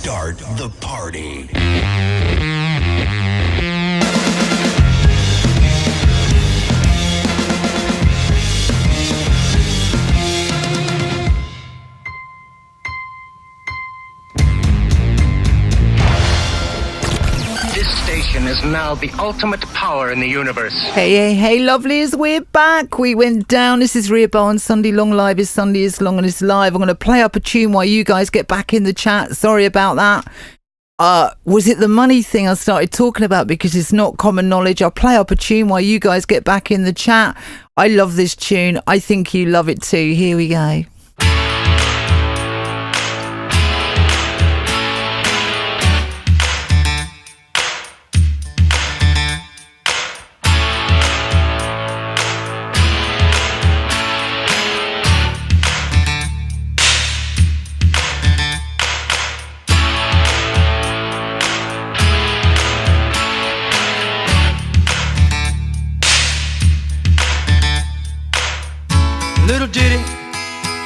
start the party. Is now the ultimate power in the universe. Hey, lovelies, we're back. We went down. This is Rhea Bowen. Sunday Long Live is Sunday is Long and it's live. I'm going to play up a tune while you guys get back in the chat. Sorry about that. Was it the money thing I started talking about? Because it's not common knowledge. I'll play up a tune while you guys get back in the chat. I love this tune. I think you love it too. Here we go.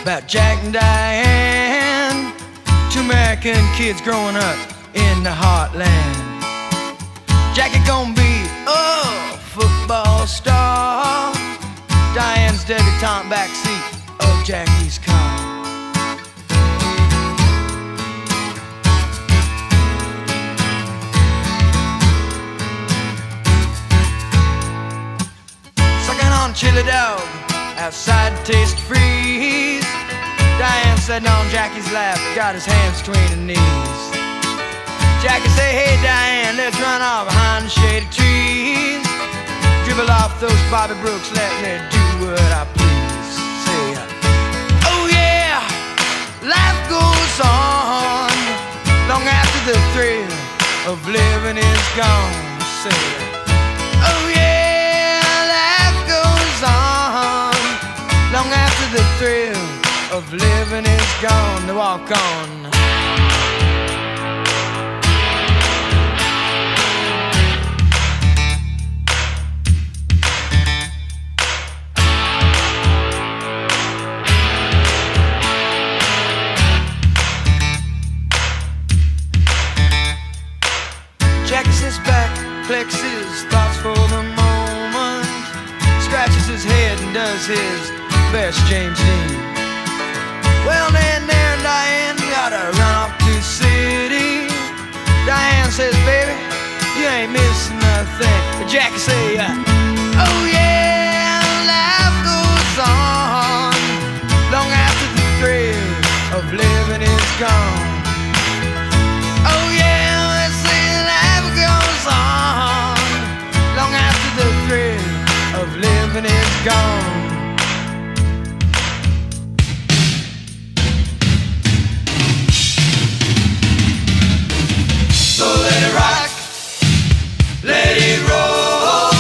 About Jack and Diane, two American kids growing up in the heartland. Jackie gonna be a football star, Diane's debutante backseat of Jackie's car. Sucking on chili dog outside Taste Freeze. Diane sitting on Jackie's lap, got his hands between her knees. Jackie say, hey Diane, let's run off behind the shady trees. Dribble off those Bobby Brooks, let me do what I please. Say, oh yeah, life goes on long after the thrill of living is gone. Say, oh yeah, life goes on long after the thrill of living is gone. To walk on. Jackie sits back, collects his thoughts for the moment, scratches his head and does his best James Dean. Well, then there and Diane gotta run off to the city. Diane says, baby, you ain't missing nothing. But Jackie say, oh yeah, life goes on long after the thrill of living is gone. Oh yeah, let's say life goes on long after the thrill of living is gone. So let it rock, let it roll,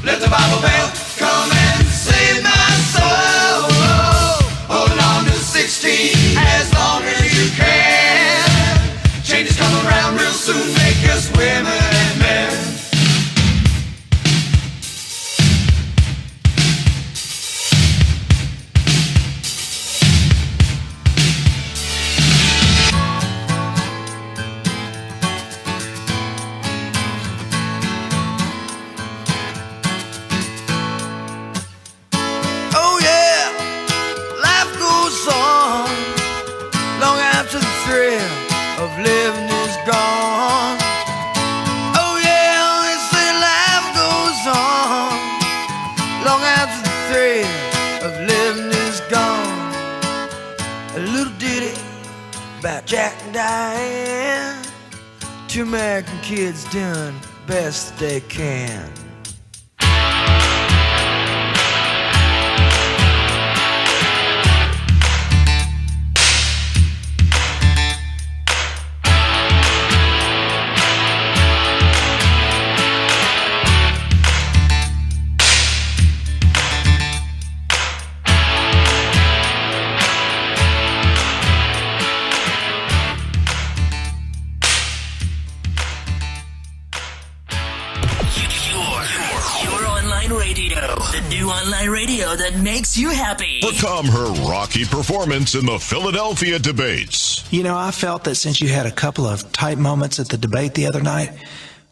let the Bible bell come and save my soul. Holding on to 16 as long as you can. Changes come around real soon, make us women and men. Jack and Diane, two American kids doing best they can. Online radio that makes you happy. Overcome her rocky performance in the Philadelphia debates. You know, I felt that since you had a couple of tight moments at the debate the other night,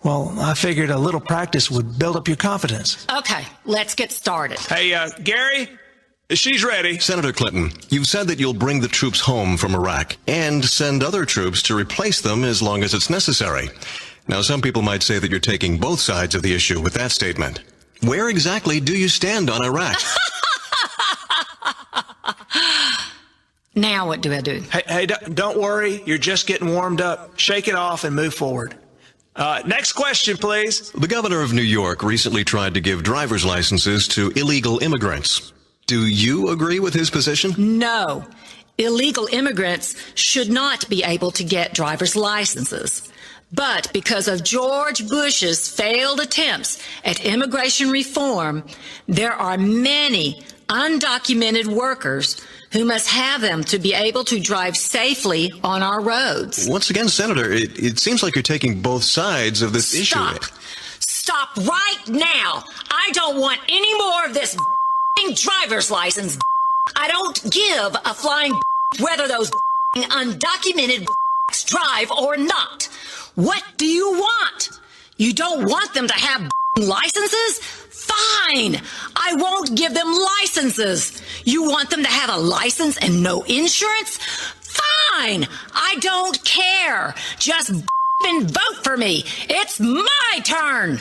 well, I figured a little practice would build up your confidence. Okay, let's get started. Hey, Gary, she's ready. Senator Clinton, you've said that you'll bring the troops home from Iraq and send other troops to replace them as long as it's necessary. Now, some people might say that you're taking both sides of the issue with that statement. Where exactly do you stand on Iraq? Now what do I do? Hey, don't worry. You're just getting warmed up. Shake it off and move forward. Next question, please. The governor of New York recently tried to give driver's licenses to illegal immigrants. Do you agree with his position? No. Illegal immigrants should not be able to get driver's licenses. But because of George Bush's failed attempts at immigration reform, there are many undocumented workers who must have them to be able to drive safely on our roads. Once again, Senator, it seems like you're taking both sides of this issue. Stop right now. I don't want any more of this driver's license. I don't give a flying whether those undocumented drive or not. What do you want? You don't want them to have licenses? Fine. I won't give them licenses. You want them to have a license and no insurance? Fine. I don't care. Just and vote for me. It's my turn.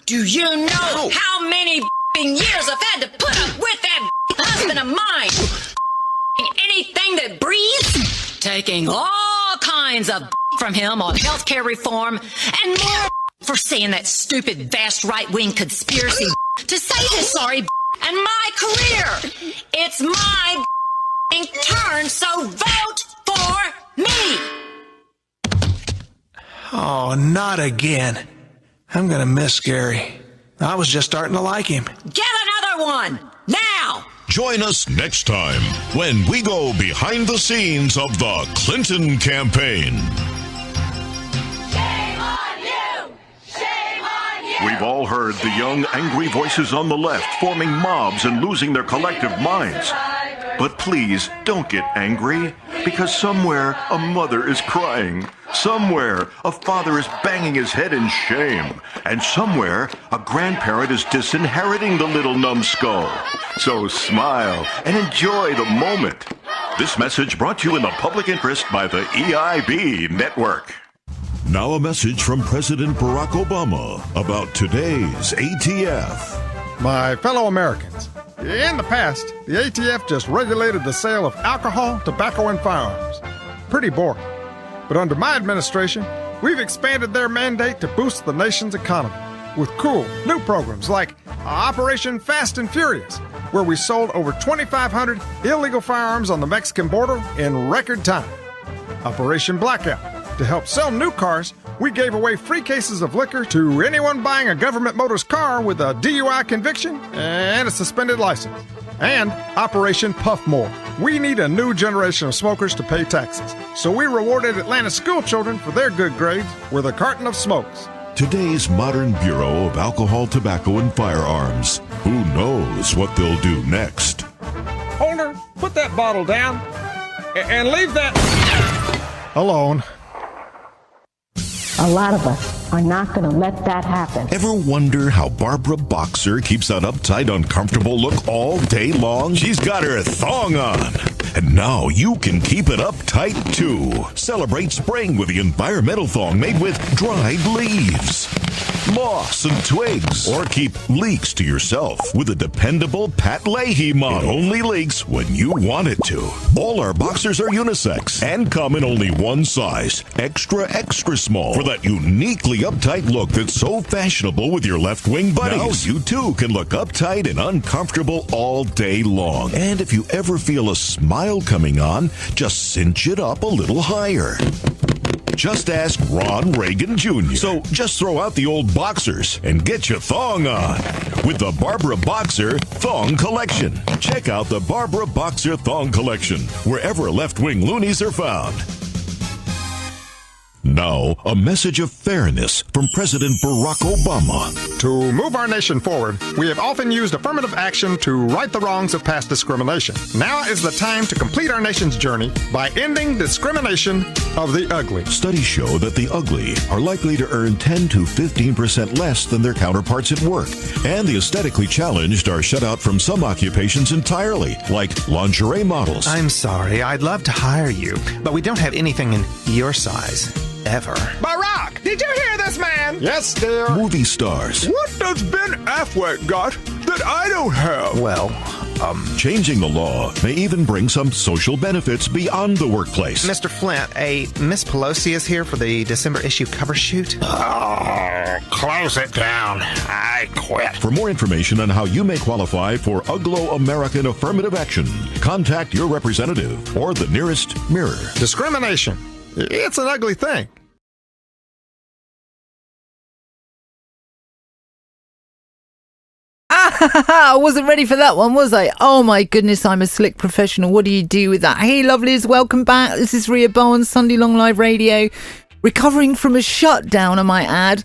Do you know how many years I've had to put up with that husband of mine? Anything that breathes? Taking all kinds of from him on health care reform and more for saying that stupid vast right-wing conspiracy to save his sorry and my career. It's my turn, so vote for me. Oh, not again. I'm going to miss Gary. I was just starting to like him. Get another one, now! Join us next time when we go behind the scenes of the Clinton campaign. Shame on you! Shame on you! We've all heard the young, angry voices on the left forming mobs and losing their collective minds. But please, don't get angry, because somewhere a mother is crying. Somewhere a father is banging his head in shame. And somewhere a grandparent is disinheriting the little numbskull. So smile and enjoy the moment. This message brought to you in the public interest by the EIB Network. Now a message from President Barack Obama about today's ATF. My fellow Americans, in the past, the ATF just regulated the sale of alcohol, tobacco, and firearms. Pretty boring. But under my administration, we've expanded their mandate to boost the nation's economy with cool new programs like Operation Fast and Furious, where we sold over 2,500 illegal firearms on the Mexican border in record time. Operation Blackout. To help sell new cars, we gave away free cases of liquor to anyone buying a government motors car with a DUI conviction and a suspended license. And Operation Puff More. We need a new generation of smokers to pay taxes. So we rewarded Atlanta school children for their good grades with a carton of smokes. Today's modern Bureau of Alcohol, Tobacco, and Firearms. Who knows what they'll do next? Holder, put that bottle down and leave that alone. A lot of us are not going to let that happen. Ever wonder how Barbara Boxer keeps that uptight, uncomfortable look all day long? She's got her thong on. And now you can keep it uptight too. Celebrate spring with the environmental thong made with dried leaves, moss, and twigs. Or keep leaks to yourself with a dependable Pat Leahy model. It only leaks when you want it to. All our boxers are unisex and come in only one size, extra, extra small, for that uniquely uptight look that's so fashionable with your left-wing buddies. Now you too can look uptight and uncomfortable all day long. And if you ever feel a smile coming on, just cinch it up a little higher. Just ask Ron Reagan Jr. So just throw out the old boxers and get your thong on with the Barbara Boxer Thong Collection. Check out the Barbara Boxer Thong Collection wherever left-wing loonies are found. Now, a message of fairness from President Barack Obama. To move our nation forward, we have often used affirmative action to right the wrongs of past discrimination. Now is the time to complete our nation's journey by ending discrimination of the ugly. Studies show that the ugly are likely to earn 10 to 15% less than their counterparts at work. And the aesthetically challenged are shut out from some occupations entirely, like lingerie models. I'm sorry, I'd love to hire you, but we don't have anything in your size. Ever. Barack, did you hear this, man? Yes, dear. Movie stars. What does Ben Affleck got that I don't have? Well, Changing the law may even bring some social benefits beyond the workplace. Mr. Flint, a Miss Pelosi is here for the December issue cover shoot. Oh, close it down. I quit. For more information on how you may qualify for Anglo-American affirmative action, contact your representative or the nearest mirror. Discrimination. It's an ugly thing. I wasn't ready for that one, was I? Oh my goodness, I'm a slick professional. What do you do with that? Hey, lovelies, welcome back. This is Rhea Bowen, Sunday Long Live Radio. Recovering from a shutdown, I might add.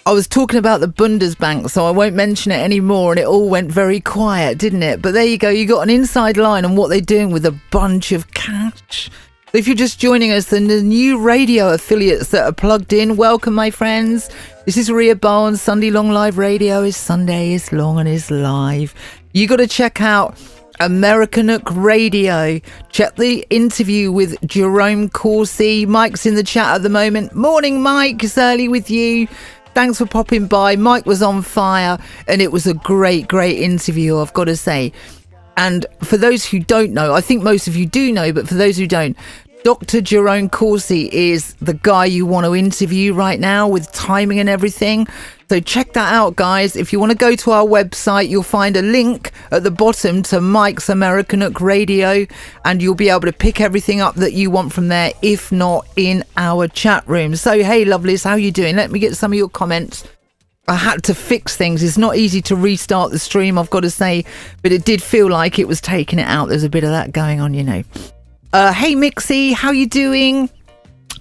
I was talking about the Bundesbank, so I won't mention it anymore, and it all went very quiet, didn't it? But there you go, you got an inside line on what they're doing with a bunch of cash. If you're just joining us, then the new radio affiliates that are plugged in, welcome, my friends. This is Rhea Bowen. Sunday Long Live Radio is Sunday, is long and is live. You got to check out American Radio. Check the interview with Jerome Corsi. Mike's in the chat at the moment. Morning, Mike. It's early with you. Thanks for popping by. Mike was on fire, and it was a great interview, I've got to say. And for those who don't know, I think most of you do know, but for those who don't, Dr. Jerome Corsi is the guy you want to interview right now with timing and everything. So check that out, guys. If you want to go to our website, you'll find a link at the bottom to Mike's American Radio, and you'll be able to pick everything up that you want from there, if not in our chat room. So, hey, lovelies, how you doing? Let me get some of your comments. I had to fix things. It's not easy to restart the stream, I've got to say, but it did feel like it was taking it out. There's a bit of that going on, you know. Hey, Mixie, how you doing?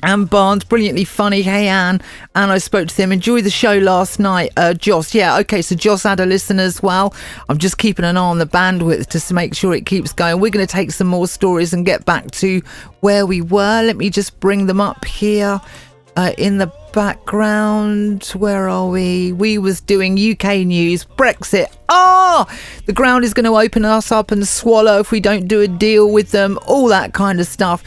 Anne Barnes, brilliantly funny. Hey, Anne. And I spoke to them. Enjoyed the show last night. Joss, yeah, okay, so Joss had a listen as well. I'm just keeping an eye on the bandwidth just to make sure it keeps going. We're going to take some more stories and get back to where we were. Let me just bring them up here. In the background, where are we? We was doing UK news, Brexit. The ground is going to open us up and swallow if we don't do a deal with them, all that kind of stuff.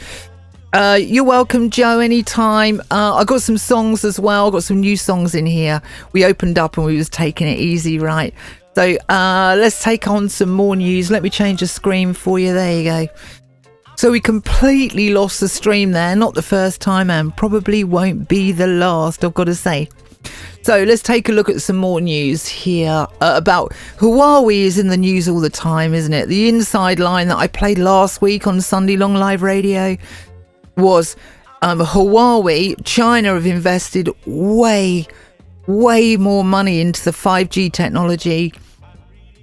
You're welcome, Joe, anytime. I got some songs as well, got some new songs in here. We opened up and we was taking it easy, right? So let's take on some more news. Let me change the screen for you. There you go. So we completely lost the stream there. Not the first time, and probably won't be the last, I've got to say. So let's take a look at some more news here about Huawei. Is in the news all the time, isn't it? The inside line that I played last week on Sunday Long Live Radio was Huawei. China have invested way more money into the 5G technology.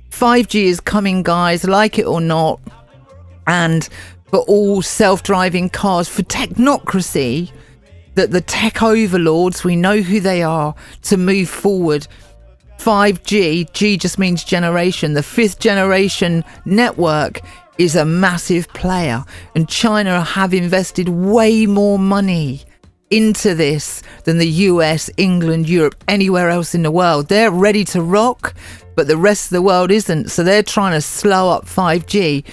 5G is coming, guys, like it or not. And for all self-driving cars, for technocracy, that the tech overlords, we know who they are, to move forward. 5G, G just means generation. The 5th generation network is a massive player, and China have invested way more money into this than the US, England, Europe, anywhere else in the world. They're ready to rock, but the rest of the world isn't, so they're trying to slow up 5G.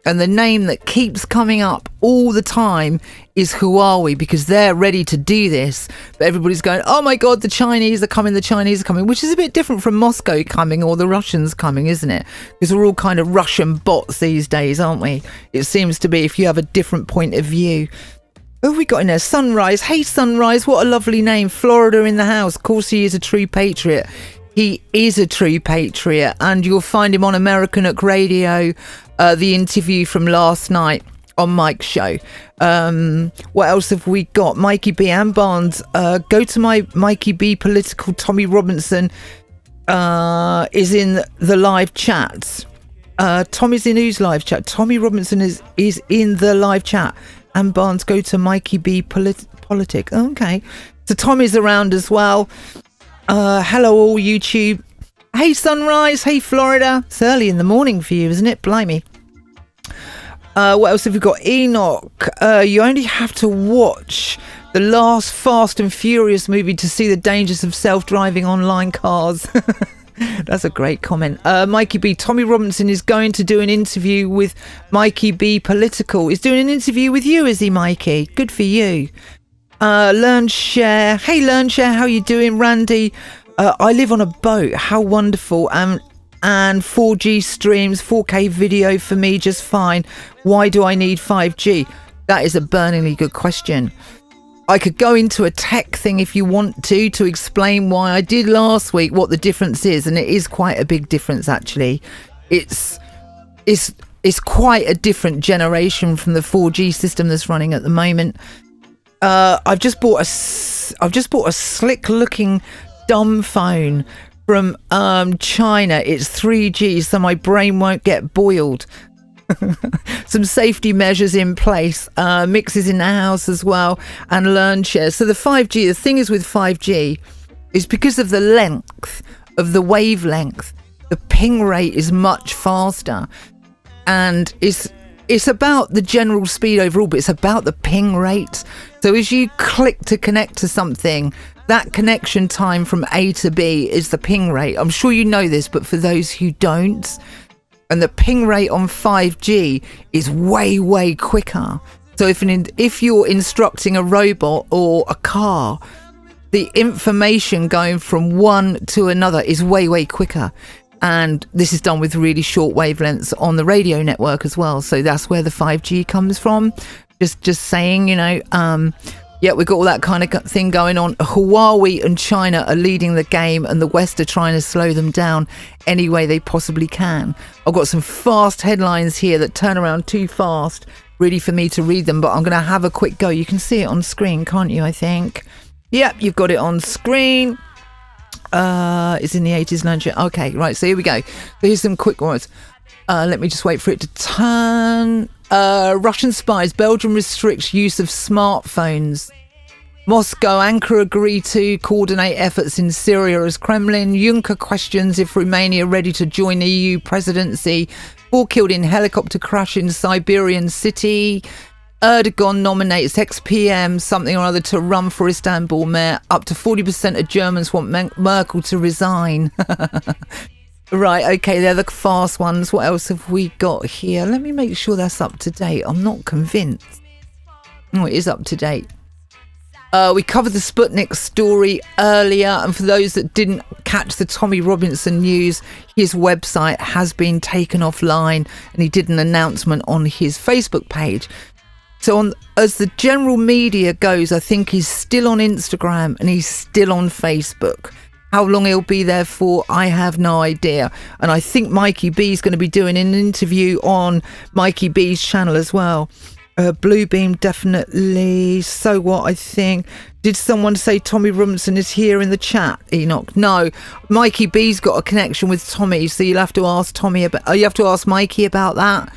And the name that keeps coming up all the time is Huawei, because they're ready to do this. But everybody's going, oh my God, the Chinese are coming, which is a bit different from Moscow coming or the Russians coming, isn't it? Because we're all kind of Russian bots these days, aren't we? It seems to be, if you have a different point of view. Who have we got in there? Sunrise. Hey, Sunrise, what a lovely name. Florida in the house. Of course, he is a true patriot. He is a true patriot, and you'll find him on American Radio. The interview from last night on Mike's show. What else have we got? Mikey B and Barnes. Go to my Mikey B political. Tommy Robinson is in the live chat. Tommy's in whose live chat? Tommy Robinson is in the live chat. and Barnes go to Mikey B Politic. Okay. So Tommy's around as well. Hello all YouTube. Hey Sunrise, hey Florida. It's early in the morning for you, isn't it? Blimey. What else have we got? Enoch. You only have to watch the last Fast and Furious movie to see the dangers of self-driving online cars. That's a great comment. Mikey B. Tommy Robinson is going to do an interview with Mikey B. Political. He's doing an interview with you, is he, Mikey? Good for you. Learn Share. Hey, Learn Share. How you doing, Randy? I live on a boat. How wonderful. And 4G streams 4K video for me just fine. Why do I need 5G? That is a burningly good question. I could go into a tech thing if you want to explain why. I did last week what the difference is, and it is quite a big difference actually. It's quite a different generation from the 4G system that's running at the moment. I've just bought a slick looking dumb phone from China. It's 3G, so my brain won't get boiled. Some safety measures in place, mixes in the house as well, and Learn Share. So the 5G, the thing is with 5G is because of the length of the wavelength, the ping rate is much faster, and it's about the general speed overall, but it's about the ping rate. So as you click to connect to something, that connection time from A to B is the ping rate. I'm sure you know this, but for those who don't, and the ping rate on 5G is way, way quicker. So if you're instructing a robot or a car, the information going from one to another is way, way quicker. And this is done with really short wavelengths on the radio network as well. So that's where the 5G comes from. Just saying, yeah, we've got all that kind of thing going on. Huawei and China are leading the game, and the West are trying to slow them down any way they possibly can. I've got some fast headlines here that turn around too fast, really, for me to read them, but I'm going to have a quick go. You can see it on screen, can't you, I think? Yep, you've got it on screen. It's in the 80s, lunch. Okay, right, so here we go. So here's some quick words. Let me just wait for it to turn. Russian spies. Belgium restricts use of smartphones. Moscow, Ankara agree to coordinate efforts in Syria as Kremlin. Juncker questions if Romania ready to join the EU presidency. 4 killed in helicopter crash in Siberian city. Erdogan nominates ex-PM something or other to run for Istanbul mayor. Up to 40% of Germans want Merkel to resign. Right, okay, they're the fast ones. What else have we got here? Let me make sure that's up to date. I'm not convinced. Oh, it is up to date. We covered the Sputnik story earlier, and for those that didn't catch the Tommy Robinson news, his website has been taken offline, and he did an announcement on his Facebook page. So as the general media goes, I think he's still on Instagram and he's still on Facebook. How long he'll be there for, I have no idea. And I think Mikey B is going to be doing an interview on Mikey B's channel as well. Bluebeam, definitely. So what, I think. Did someone say Tommy Robinson is here in the chat, Enoch? No. Mikey B's got a connection with Tommy, so you'll have to ask Tommy about. You have to ask Mikey about that.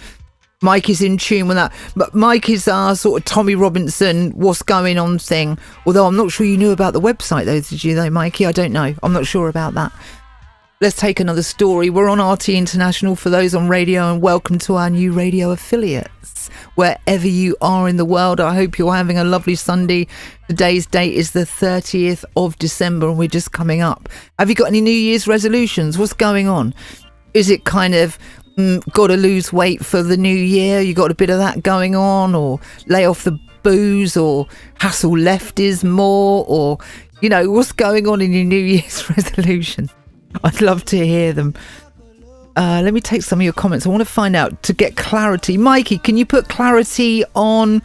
Mike is in tune with that. But Mike is our sort of Tommy Robinson, what's going on thing. Although I'm not sure you knew about the website though, did you though, Mikey? I don't know. I'm not sure about that. Let's take another story. We're on RT International for those on radio, and welcome to our new radio affiliates. Wherever you are in the world, I hope you're having a lovely Sunday. Today's date is the 30th of December and we're just coming up. Have you got any New Year's resolutions? What's going on? Is it kind of got to lose weight for the new year? You got a bit of that going on, or lay off the booze, or hassle lefties more, or what's going on in your New Year's resolution? I'd love to hear them. Let me take some of your comments. I want to find out to get clarity. Mikey, can you put clarity on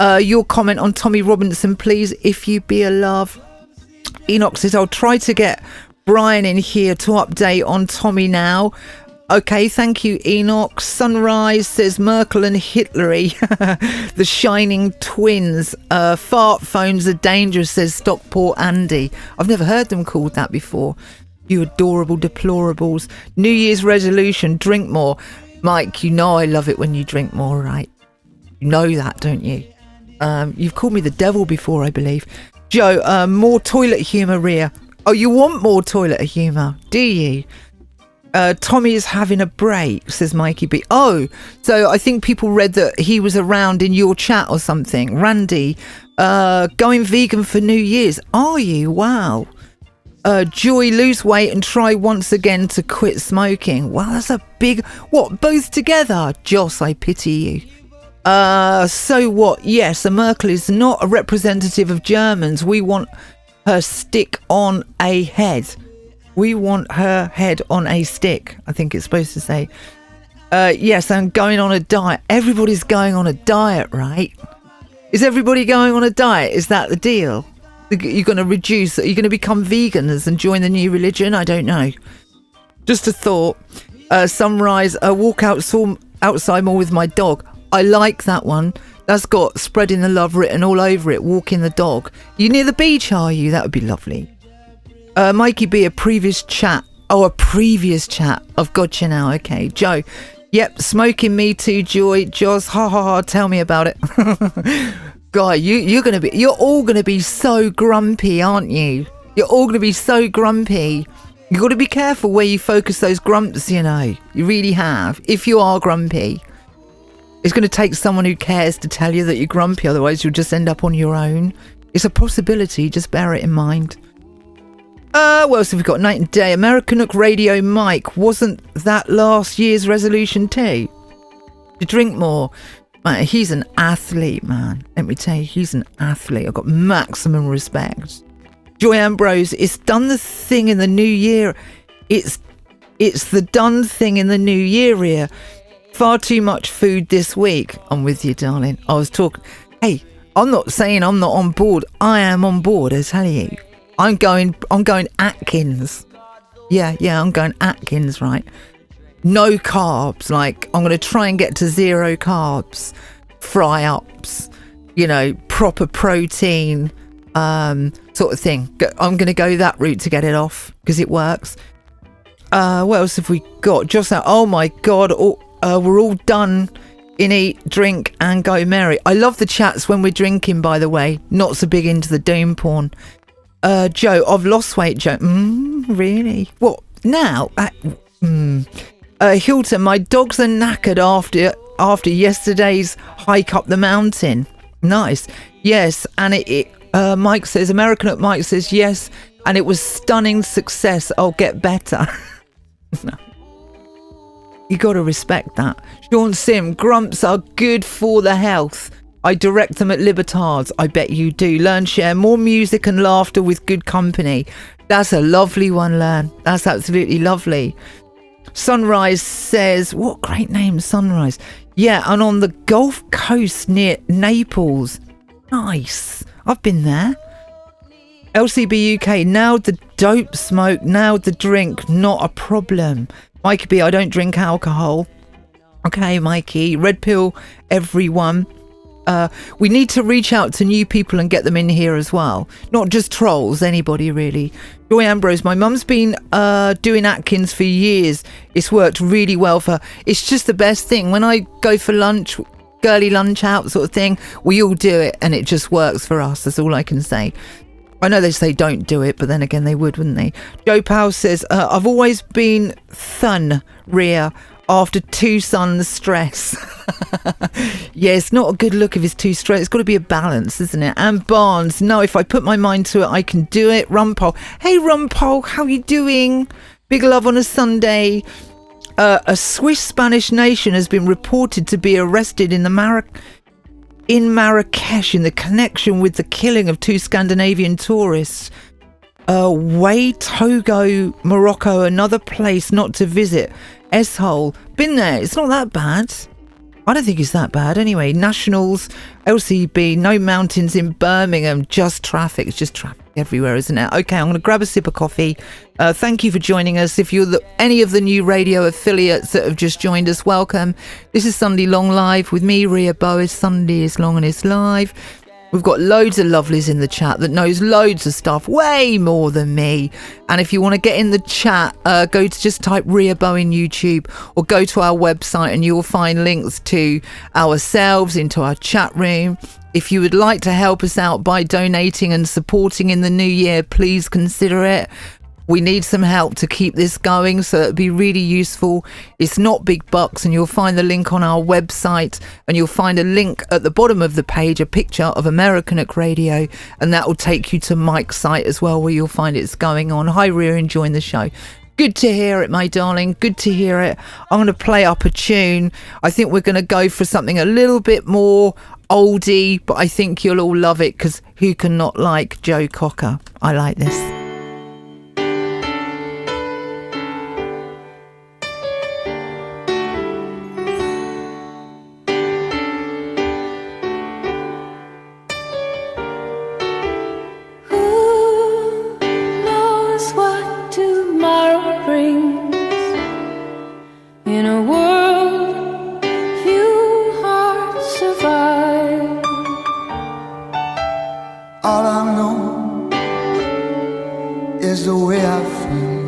your comment on Tommy Robinson, please, if you be a love? Enoch says, I'll try to get Brian in here to update on Tommy now. Okay, thank you, Enoch. Sunrise says Merkel and Hitlery, the shining twins. Fart phones are dangerous, says Stockport Andy. I've never heard them called that before. You adorable deplorables. New Year's resolution, drink more. Mike, you know I love it when you drink more, right? You know that, don't you? You've called me the devil before, I believe. Joe, more toilet humour, Rhea. Oh, you want more toilet humour, do you? Tommy is having a break, says Mikey B. Oh, so I think people read that he was around in your chat or something. Randy, going vegan for New Year's. Are you? Wow. Joy, lose weight and try once again to quit smoking. Wow, that's a big... What, both together? Joss, I pity you. So what? Yes, Merkel is not a representative of Germans. We want her stick on a head. We want her head on a stick, I think it's supposed to say. Yes, I'm going on a diet. Everybody's going on a diet, right? Is everybody going on a diet? Is that the deal? You're going to reduce, you're going to become vegans and join the new religion? I don't know. Just a thought. Sunrise, walk outside more with my dog. I like that one. That's got spreading the love written all over it. Walking the dog. You near the beach, are you? That would be lovely. Mikey B, a previous chat. Oh, a previous chat. I've got you now. Okay. Joe. Yep. Smoking me too, Joy. Joss. Ha ha ha. Tell me about it. Guy, you're all gonna be so grumpy, aren't you? You're all gonna be so grumpy. You got to be careful where you focus those grumps, you know. You really have. If you are grumpy, it's going to take someone who cares to tell you that you're grumpy. Otherwise, you'll just end up on your own. It's a possibility. Just bear it in mind. What else have we got? Night and Day. American Nook Radio Mike. Wasn't that last year's resolution too? To drink more. Man, he's an athlete, man. Let me tell you, he's an athlete. I've got maximum respect. Joy Ambrose, it's done the thing in the new year. It's the done thing in the new year here. Far too much food this week. I'm with you, darling. I was talking. Hey, I'm not saying I'm not on board. I am on board, I tell you. I'm going Atkins. Yeah, I'm going Atkins, right? No carbs. Like, I'm going to try and get to 0 carbs. Fry-ups. You know, proper protein. Sort of thing. I'm going to go that route to get it off because it works. What else have we got? Just that. Oh my God. We're all done in eat, drink and go merry. I love the chats when we're drinking, by the way. Not so big into the doom porn. Joe, I've lost weight, Joe. Really? What? Now? Hilton, my dogs are knackered after yesterday's hike up the mountain. Nice. Yes, and it Mike says, American at Mike says, yes, and it was stunning success. I'll get better. No. You got to respect that. Sean Sim, grumps are good for the health. I direct them at Libertards. I bet you do. Learn, share more music and laughter with good company. That's a lovely one, Learn. That's absolutely lovely. Sunrise says, what great name, Sunrise. Yeah, and on the Gulf Coast near Naples. Nice. I've been there. LCB UK, now the dope smoke, now the drink, not a problem. Mikey B, I don't drink alcohol. Okay, Mikey. Red pill, everyone. We need to reach out to new people and get them in here as well. Not just trolls, anybody really. Joy Ambrose, my mum's been doing Atkins for years. It's worked really well for her. It's just the best thing. When I go for lunch, girly lunch out sort of thing, we all do it and it just works for us. That's all I can say. I know they say don't do it, but then again they would, wouldn't they? Joe Powell says, I've always been thun, Rhea, after too sons stress. Yeah, it's not a good look if it's too stressed. It's got to be a balance, isn't it? And Barnes, no, if I put my mind to it, I can do it. Rumpole, hey Rumpole, how you doing? Big love on a Sunday. A Swiss Spanish nation has been reported to be arrested in Marrakesh in the connection with the killing of 2 Scandinavian tourists. Togo, Morocco, another place not to visit. S-hole. Been there. It's not that bad. I don't think it's that bad. Anyway, Nationals, LCB, no mountains in Birmingham, just traffic. It's just traffic everywhere, isn't it? Okay, I'm going to grab a sip of coffee. Thank you for joining us. If you're any of the new radio affiliates that have just joined us, welcome. This is Sunday Long Live with me, Rhea Boas. Sunday is long and it's live. We've got loads of lovelies in the chat that knows loads of stuff, way more than me. And if you want to get in the chat, go to just type Rhea Bow in YouTube or go to our website and you'll find links to ourselves, into our chat room. If you would like to help us out by donating and supporting in the new year, please consider it. We need some help to keep this going, so it'd be really useful. It's not big bucks, and you'll find the link on our website, and you'll find a link at the bottom of the page, a picture of Americanic Radio, and that will take you to Mike's site as well, where you'll find it's going on. Hi, Rhea, enjoying the show. Good to hear it, my darling. Good to hear it. I'm going to play up a tune. I think we're going to go for something a little bit more oldie, but I think you'll all love it, because who can not like Joe Cocker? I like this. In a world few hearts survive. All I know is the way I feel.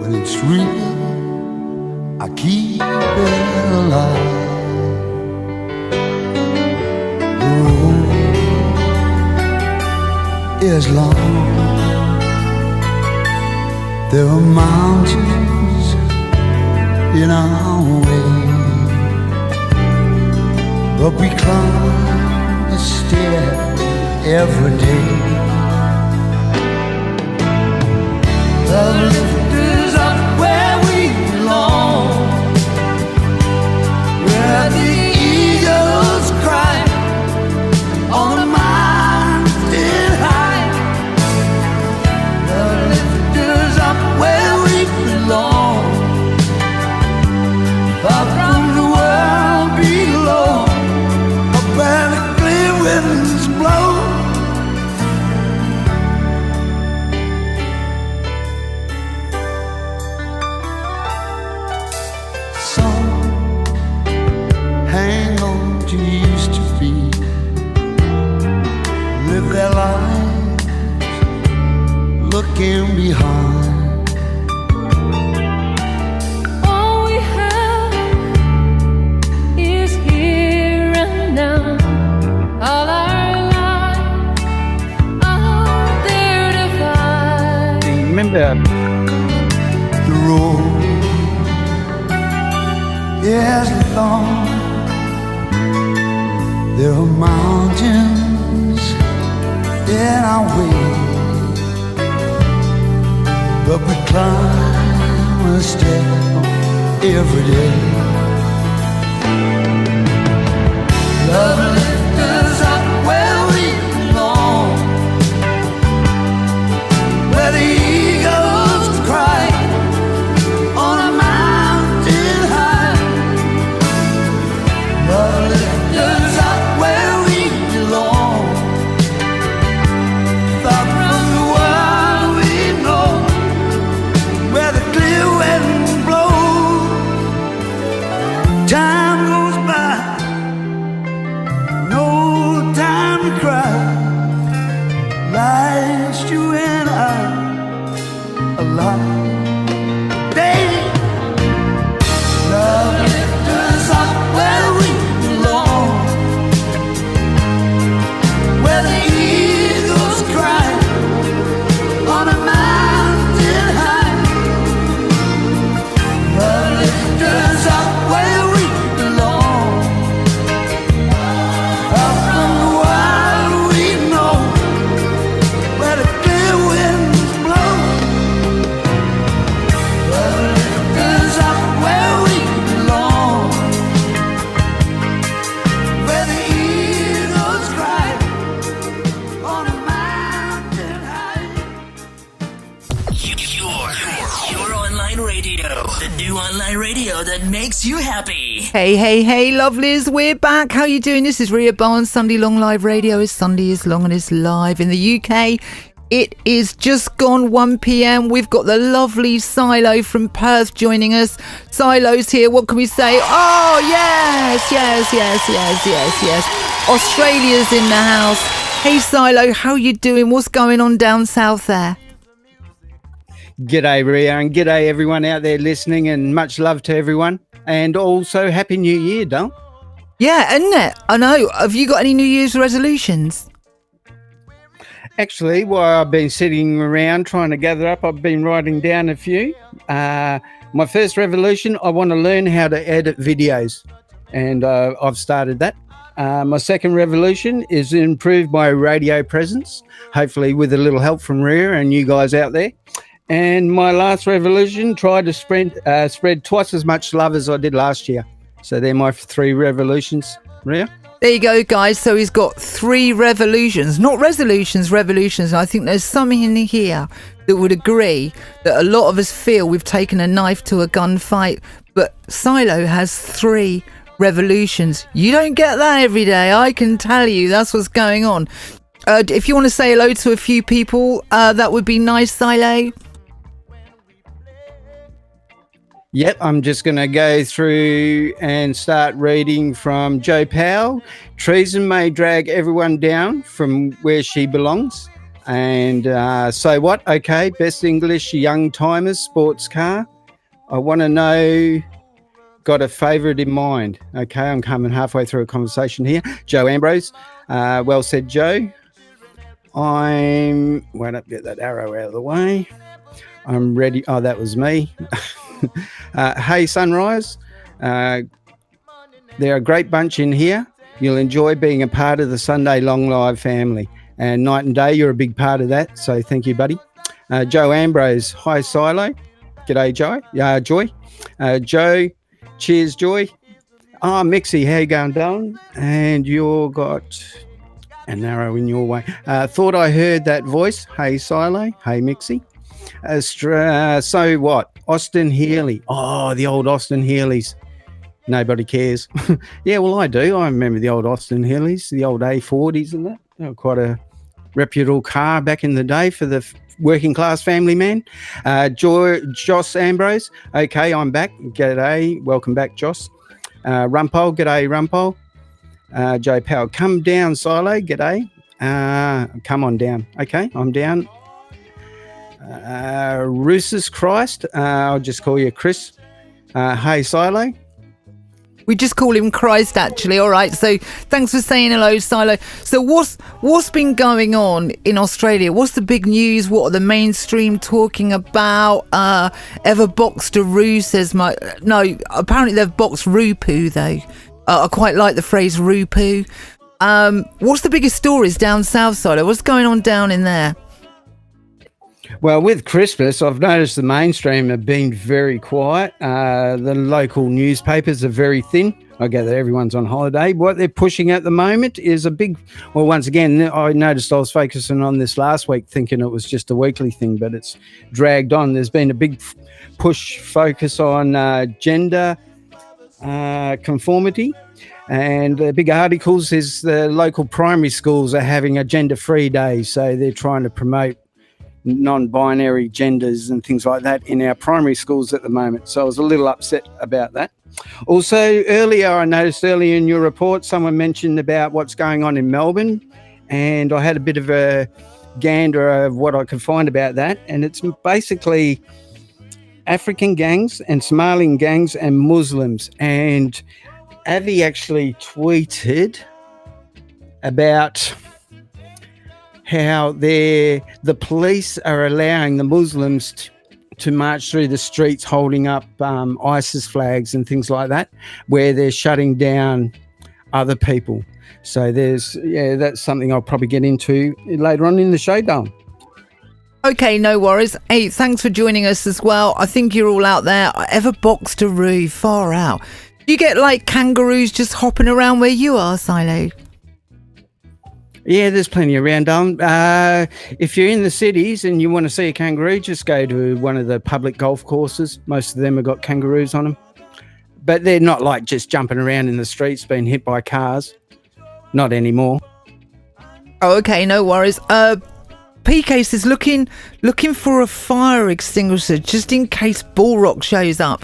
When it's real, I keep it alive. The road is long. There are mountains in our way, but we climb a stair every day. The lift is up where we belong, where the eagles cry on the mountain high. The lift is up where we belong, far from the world below, up where the clear winds blow. Some hang on to used to be, live their lives looking behind. All our lives are there to find. Remember the road is long. There are mountains in our way, but we climb a step every day. Love lifts us up where we belong, where the eagles cry on a mountain high. Love lifts us up where we belong, far from the world we know, where the clear winds blow. Time goes by, no time to cry. Last you and I alive. Day, love lifts us up where we belong, where the eagles cry on a mountain high. Love lifts us up where we belong, up from the wild we know, where the clear winds blow. Love lifts us up where we belong, where the eagles cry on a mountain high. Your online radio. The new online radio that makes you happy. Hey, hey, hey, lovelies, we're back. How you doing? This is Rhea Bow on Sunday Long Live Radio. Is Sunday is long and is live in the UK. It is just gone 1 p.m. We've got the lovely Silo from Perth joining us. Silo's here. What can we say? Oh, yes. Australia's in the house. Hey, Silo, how you doing? What's going on down south there? G'day, Ria, and g'day everyone out there listening, and much love to everyone. And also, Happy New Year, Dom. Yeah, isn't it? I know. Have you got any New Year's resolutions? Actually, while I've been sitting around trying to gather up, I've been writing down a few. My first revolution, I want to learn how to edit videos, and I've started that. My second revolution is improve my radio presence, hopefully with a little help from Ria and you guys out there. And my last revolution, try to spread twice as much love as I did last year. So they're my 3 revolutions, Ria. There you go, guys. So he's got 3 revolutions, not resolutions, revolutions. I think there's some in here that would agree that a lot of us feel we've taken a knife to a gunfight, but Silo has 3 revolutions. You don't get that every day, I can tell you. That's what's going on. If you want to say hello to a few people, that would be nice, Silo. Yep, I'm just going to go through and start reading from Joe Powell. Treason may drag everyone down from where she belongs. And so what? Okay, best English young timers, sports car. I want to know, got a favourite in mind. Okay, I'm coming halfway through a conversation here. Joe Ambrose. Well said, Joe. Wait up, get that arrow out of the way. I'm ready. Oh, that was me. Hey, Sunrise. They're a great bunch in here. You'll enjoy being a part of the Sunday Long Live family. And night and day, you're a big part of that. So thank you, buddy. Joe Ambrose. Hi, Silo. G'day, Joy. Joe. Cheers, Joy. Oh, Mixie, how you going, darling? And you got an arrow in your way. Thought I heard that voice. Hey, Silo. Hey, Mixie. So what? Austin Healey. Oh, the old Austin Healeys. Nobody cares. Yeah, well, I do. I remember the old Austin Healeys, the old A40s and that. They were quite a reputable car back in the day for the working class family man. Joss Ambrose. Okay, I'm back. G'day. Welcome back, Joss. Rumpole. G'day, Rumpole. Joe Powell. Come down, Silo. G'day. Come on down. Okay, I'm down. Roosus Christ. I'll just call you Chris. Hey, Silo. We just call him Christ, actually. All right. So thanks for saying hello, Silo. So what's been going on in Australia? What's the big news? What are the mainstream talking about? Ever boxed a roo says no. Apparently they've boxed Rupoo though. I quite like the phrase Rupoo. What's the biggest stories down south, Silo? What's going on down in there? Well, with Christmas, I've noticed the mainstream have been very quiet. The local newspapers are very thin. I gather everyone's on holiday. What they're pushing at the moment is once again, I noticed I was focusing on this last week thinking it was just a weekly thing, but it's dragged on. There's been a big focus on gender conformity. And the big articles is the local primary schools are having a gender-free day. So they're trying to promote non-binary genders and things like that in our primary schools at the moment. So I was a little upset about that. Also, I noticed earlier in your report, someone mentioned about what's going on in Melbourne, and I had a bit of a gander of what I could find about that. And it's basically African gangs and Somalian gangs and Muslims. And Avi actually tweeted about how the police are allowing the Muslims to march through the streets holding up ISIS flags and things like that, where they're shutting down other people. So that's something I'll probably get into later on in the show, Dom. Okay, no worries. Hey, thanks for joining us as well. I think you're all out there. I ever boxed a roo, far out. You get like kangaroos just hopping around where you are, Silo? Yeah, there's plenty around. If you're in the cities and you want to see a kangaroo, just go to one of the public golf courses. Most of them have got kangaroos on them. But they're not like just jumping around in the streets being hit by cars. Not anymore. Oh, okay, no worries. PK says looking for a fire extinguisher just in case Bullrock shows up.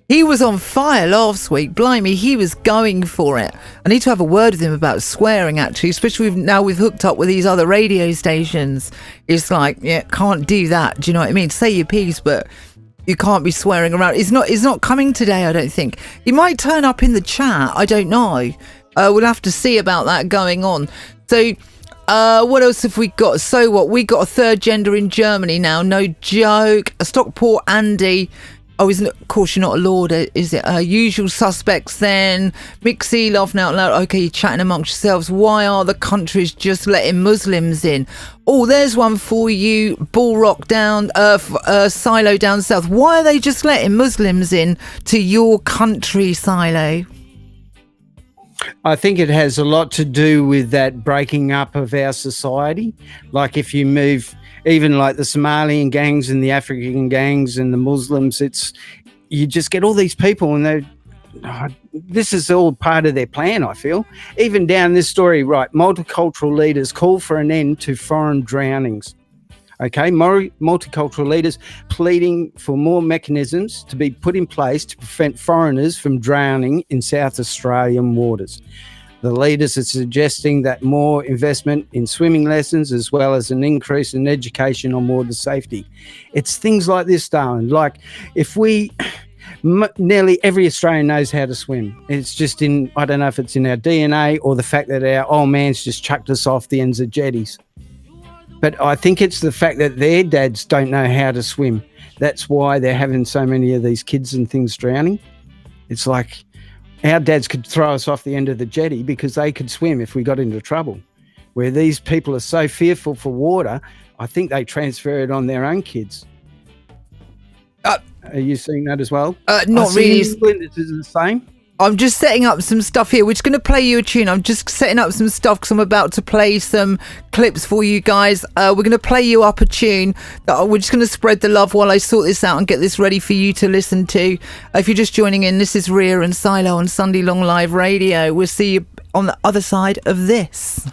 He was on fire last week. Blimey, he was going for it. I need to have a word with him about swearing, actually, especially now we've hooked up with these other radio stations. It's like, yeah, can't do that. Do you know what I mean? Say your piece, but you can't be swearing around. It's not coming today, I don't think. He might turn up in the chat. I don't know. We'll have to see about that going on. So, what else have we got? So what? We got a third gender in Germany now. No joke. A Stockport Andy. Oh, of course, you're not a lord, is it? Usual suspects then. Mixie, laughing out loud. Okay, you're chatting amongst yourselves. Why are the countries just letting Muslims in? Oh, there's one for you. Bullrock down, Silo down south. Why are they just letting Muslims in to your country, Silo? I think it has a lot to do with that breaking up of our society. Like if you move, even like the Somalian gangs and the African gangs and the Muslims, you just get all these people and this is all part of their plan, I feel. Even down this story, right, multicultural leaders call for an end to foreign drownings. Okay, multicultural leaders pleading for more mechanisms to be put in place to prevent foreigners from drowning in South Australian waters. The leaders are suggesting that more investment in swimming lessons as well as an increase in education on water safety. It's things like this, darling. Like if nearly every Australian knows how to swim. It's just I don't know if it's in our DNA or the fact that our old man's just chucked us off the ends of jetties. But I think it's the fact that their dads don't know how to swim. That's why they're having so many of these kids and things drowning. It's like our dads could throw us off the end of the jetty because they could swim if we got into trouble. Where these people are so fearful for water, I think they transfer it on their own kids. Are you seeing that as well? Not really. Is the same? I'm just setting up some stuff here. We're just going to play you a tune. I'm just setting up some stuff because I'm about to play some clips for you guys. We're going to play you up a tune. We're just going to spread the love while I sort this out and get this ready for you to listen to. If you're just joining in, this is Rhea and Silo on Sunday Long Live Radio. We'll see you on the other side of this.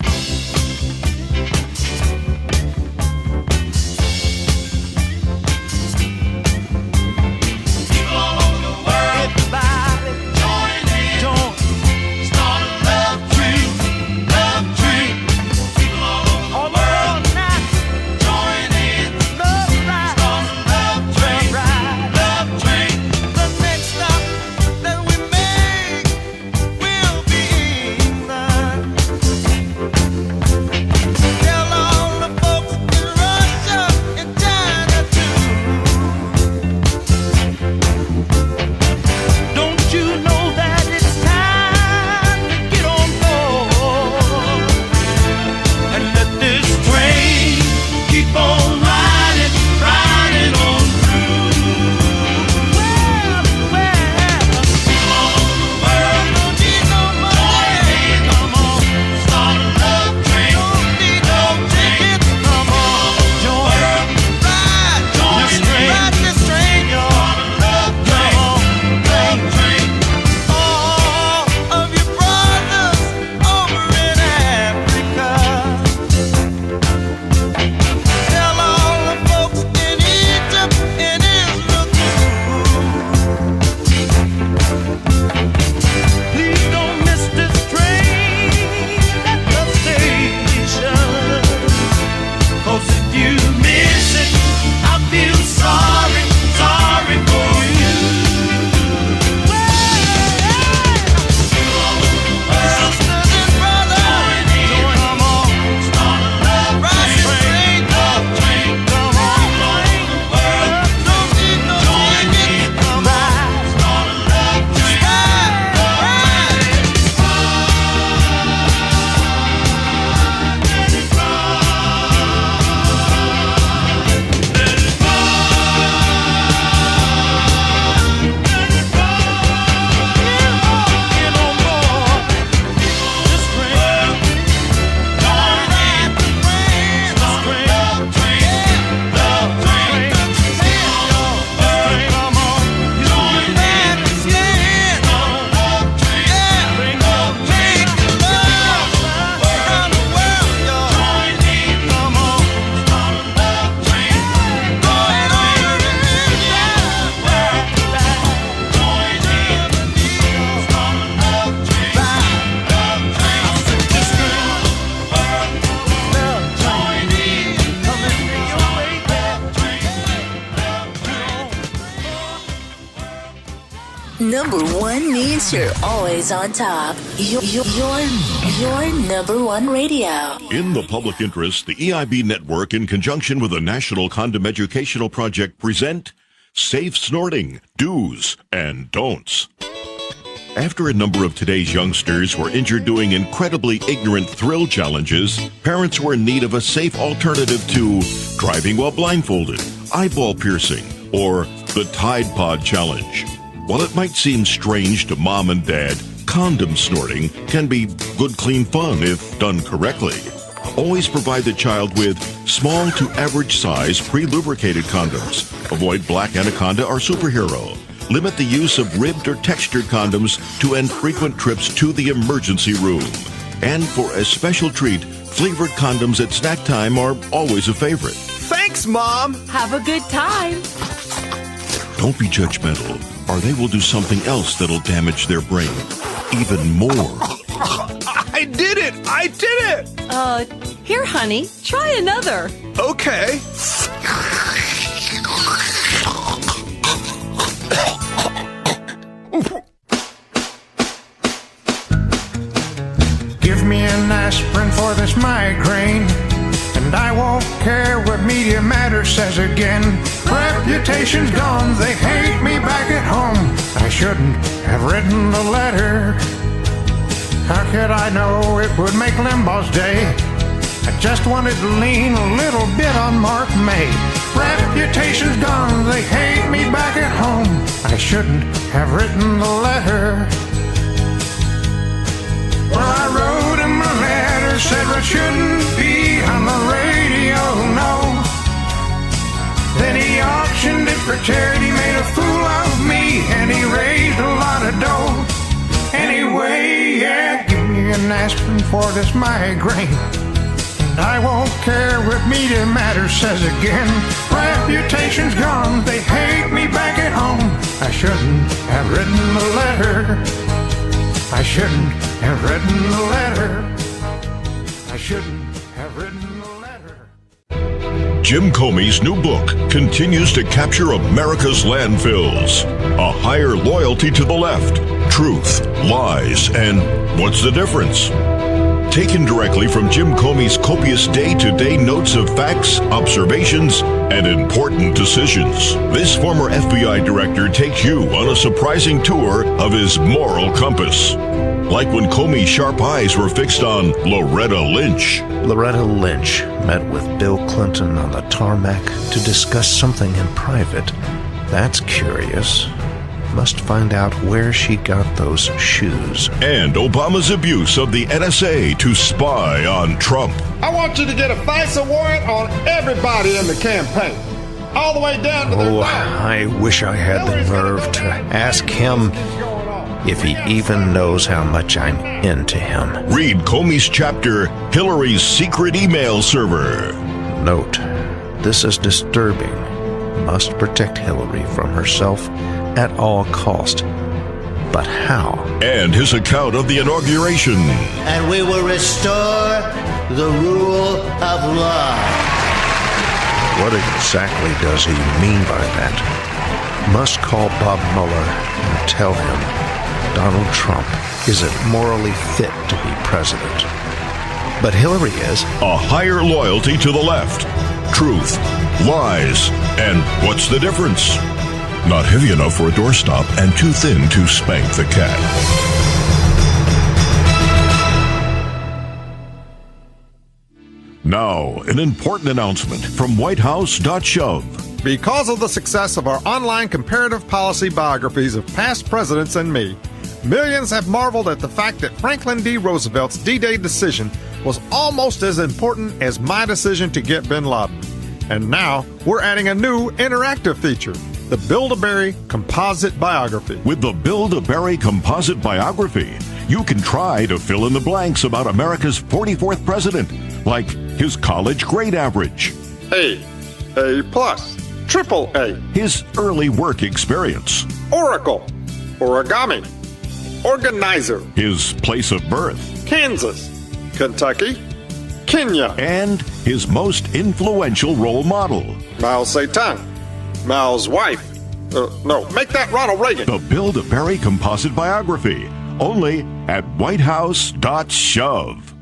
Number one means you're always on top. Your number one radio. In the public interest, the EIB Network, in conjunction with the National Condom Educational Project, present Safe Snorting, Do's and Don'ts. After a number of today's youngsters were injured doing incredibly ignorant thrill challenges, parents were in need of a safe alternative to driving while blindfolded, eyeball piercing, or the Tide Pod Challenge. While it might seem strange to mom and dad, condom snorting can be good, clean fun if done correctly. Always provide the child with small to average size pre-lubricated condoms. Avoid Black Anaconda or Superhero. Limit the use of ribbed or textured condoms to end frequent trips to the emergency room. And for a special treat, flavored condoms at snack time are always a favorite. Thanks, Mom. Have a good time. Don't be judgmental, or they will do something else that'll damage their brain even more. I did it! I did it! Here, honey, try another. Okay. Give me an aspirin for this migraine, and I won't care what Media Matters says again. Reputation's gone, they hate me back at home. I shouldn't have written the letter. How could I know it would make Limbaugh's day? I just wanted to lean a little bit on Mark May. Reputation's gone, they hate me back at home. I shouldn't have written the letter. Well, I wrote him a letter, said I shouldn't be on the radio, no. Then he auctioned it for charity, made a fool of me, and he raised a lot of dough. Anyway, yeah, give me an aspirin for this migraine, and I won't care what Media Matters says again. Reputation's gone, they hate me back at home. I shouldn't have written the letter. I shouldn't have written the letter. I shouldn't have written the letter. Jim Comey's new book continues to capture America's landfills. A higher loyalty to the left, truth, lies, and what's the difference? Taken directly from Jim Comey's copious day-to-day notes of facts, observations, and important decisions. This former FBI director takes you on a surprising tour of his moral compass. Like when Comey's sharp eyes were fixed on Loretta Lynch. Loretta Lynch met with Bill Clinton on the tarmac to discuss something in private. That's curious. Must find out where she got those shoes. And Obama's abuse of the NSA to spy on Trump. I want you to get a FISA warrant on everybody in the campaign, all the way down to their dog. I wish I had the nerve to ask him if he even knows how much I'm into him. Read Comey's chapter, Hillary's Secret Email Server. Note, this is disturbing. Must protect Hillary from herself at all cost. But how? And his account of the inauguration. And we will restore the rule of law. What exactly does he mean by that? Must call Bob Mueller and tell him Donald Trump isn't morally fit to be president. But Hillary is. A higher loyalty to the left, truth, lies, and what's the difference? Not heavy enough for a doorstop and too thin to spank the cat. Now, an important announcement from WhiteHouse.shove. Because of the success of our online comparative policy biographies of past presidents and me, millions have marveled at the fact that Franklin D. Roosevelt's D-Day decision was almost as important as my decision to get bin Laden. And now, we're adding a new interactive feature, the Build-A-Berry Composite Biography. With the Build-A-Berry Composite Biography, you can try to fill in the blanks about America's 44th president, like his college grade average, A plus, triple A, his early work experience, Oracle, origami, organizer, his place of birth, Kansas, Kentucky, Kenya, and his most influential role model, Mao Zedong, Mao's wife, No, make that Ronald Reagan. The Build-A-Berry Composite Biography, only at whitehouse.shove.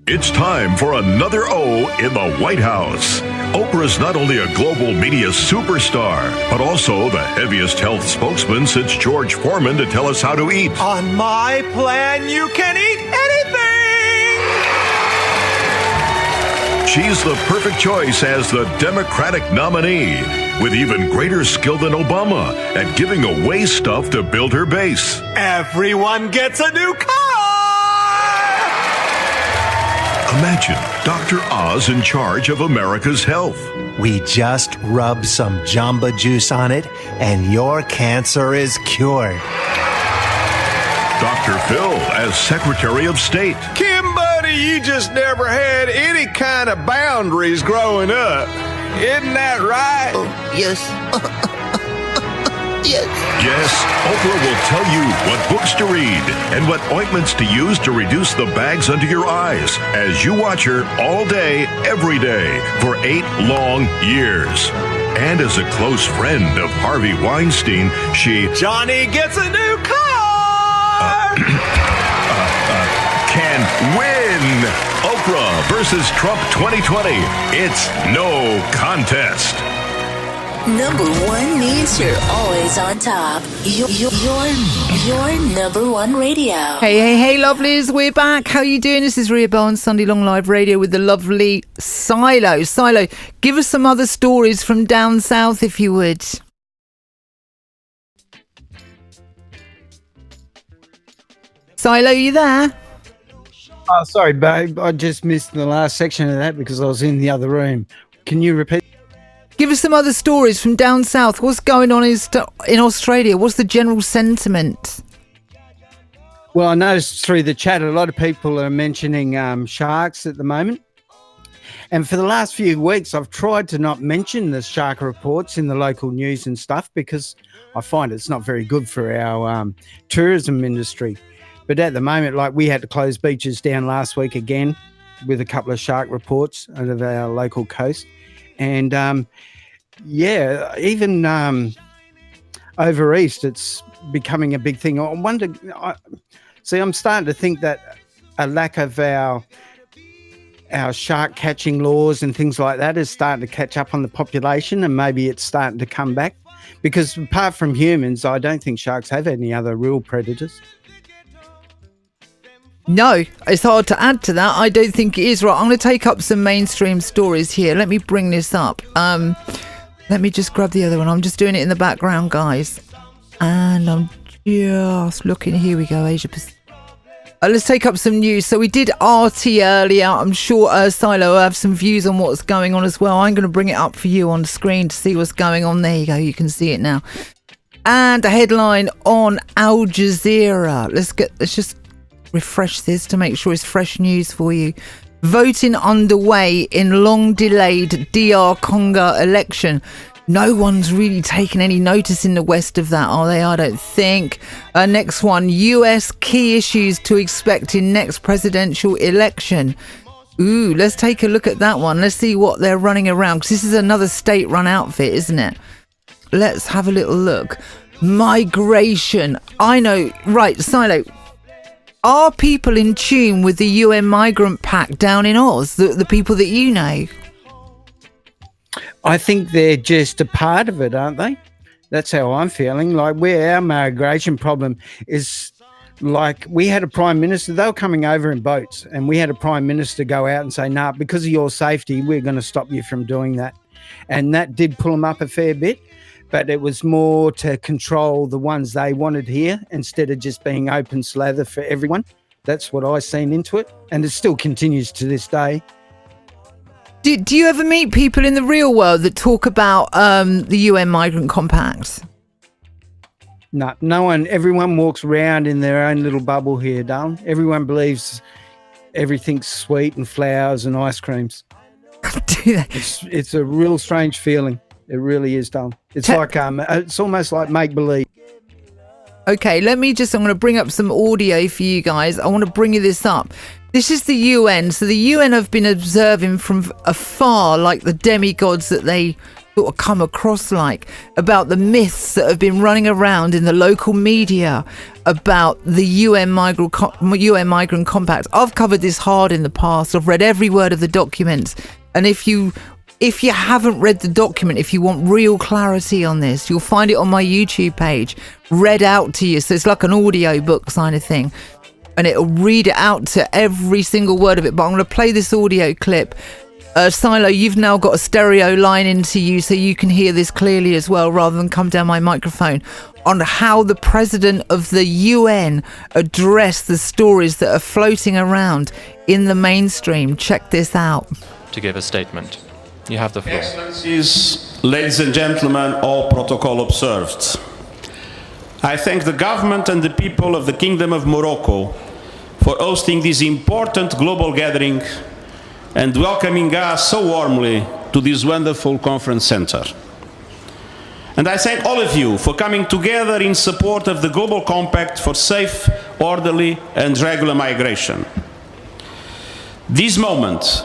It's time for another O in the White House. Oprah's not only a global media superstar, but also the heaviest health spokesman since George Foreman to tell us how to eat. On my plan, you can eat anything! She's the perfect choice as the Democratic nominee, with even greater skill than Obama at giving away stuff to build her base. Everyone gets a new car! Imagine Dr. Oz in charge of America's health. We just rub some Jamba Juice on it, and your cancer is cured. Dr. Phil as Secretary of State. Kim, buddy, you just never had any kind of boundaries growing up. Isn't that right? Yes. Yes. Yes, Oprah will tell you what books to read and what ointments to use to reduce the bags under your eyes as you watch her all day, every day, for 8 long years. And as a close friend of Harvey Weinstein, she... Johnny gets a new car! Can win! Oprah versus Trump 2020. It's no contest. Number one means you're always on top. Your number one radio. Hey, lovelies. We're back. How you doing? This is Rhea Bowen, Sunday Long Live Radio with the lovely Silo. Silo, give us some other stories from down south, if you would. Silo, you there? Oh, sorry, babe. I just missed the last section of that because I was in the other room. Can you repeat? Give us some other stories from down south. What's going on in Australia? What's the general sentiment? Well, I noticed through the chat a lot of people are mentioning sharks at the moment. And for the last few weeks, I've tried to not mention the shark reports in the local news and stuff because I find it's not very good for our tourism industry. But at the moment, like we had to close beaches down last week again with a couple of shark reports out of our local coast. And even over east, it's becoming a big thing. I wonder, I'm starting to think that a lack of our shark catching laws and things like that is starting to catch up on the population, and maybe it's starting to come back. Because apart from humans, I don't think sharks have any other real predators. No, it's hard to add to that. I don't think it is. Right, I'm going to take up some mainstream stories here. Let me bring this up. Let me just grab the other one. I'm just doing it in the background, guys. And I'm just looking. Here we go, Asia Pacific. Let's take up some news. So we did RT earlier. I'm sure Silo will have some views on what's going on as well. I'm going to bring it up for you on the screen to see what's going on. There you go. You can see it now. And a headline on Al Jazeera. Let's just refresh this to make sure it's fresh news for you. Voting underway in long-delayed DR Congo election. No one's really taken any notice in the West of that, are they? I don't think. Next one, US key issues to expect in next presidential election. Ooh, let's take a look at that one. Let's see what they're running around, because this is another state-run outfit, isn't it? Let's have a little look. Migration. I know. Right, Silo. Are people in tune with the UN Migrant Pact down in Oz, the people that you know? I think they're just a part of it, aren't they? That's how I'm feeling. Like, where our migration problem is, like, we had a prime minister, they were coming over in boats, and we had a prime minister go out and say, nah, because of your safety, we're going to stop you from doing that. And that did pull them up a fair bit. But it was more to control the ones they wanted here instead of just being open slather for everyone. That's what I seen into it. And it still continues to this day. Do you ever meet people in the real world that talk about the UN Migrant Compact? No one. Everyone walks around in their own little bubble here, darling. Everyone believes everything's sweet and flowers and ice creams. It's a real strange feeling. It really is, darling. It's like it's almost like make believe. Okay, I'm going to bring up some audio for you guys. I want to bring you this up. This is the UN. So the UN have been observing from afar, like the demigods that they sort of come across like, about the myths that have been running around in the local media about the UN Migrant Compact. I've covered this hard in the past. I've read every word of the document. And if you haven't read the document, if you want real clarity on this, you'll find it on my YouTube page, read out to you. So it's like an audio book kind of thing. And it'll read it out to every single word of it. But I'm going to play this audio clip. Silo, you've now got a stereo line into you so you can hear this clearly as well, rather than come down my microphone, on how the president of the UN addressed the stories that are floating around in the mainstream. Check this out. To give a statement. You have the floor. Excellencies, ladies and gentlemen, all protocol observed. I thank the government and the people of the Kingdom of Morocco for hosting this important global gathering and welcoming us so warmly to this wonderful conference center. And I thank all of you for coming together in support of the Global Compact for safe, orderly and regular migration. This moment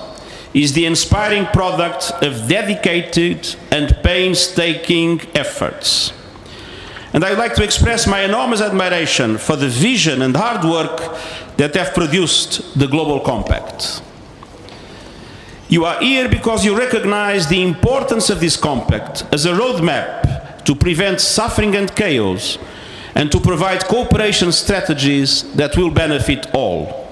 is the inspiring product of dedicated and painstaking efforts. And I would like to express my enormous admiration for the vision and hard work that have produced the Global Compact. You are here because you recognize the importance of this compact as a roadmap to prevent suffering and chaos and to provide cooperation strategies that will benefit all.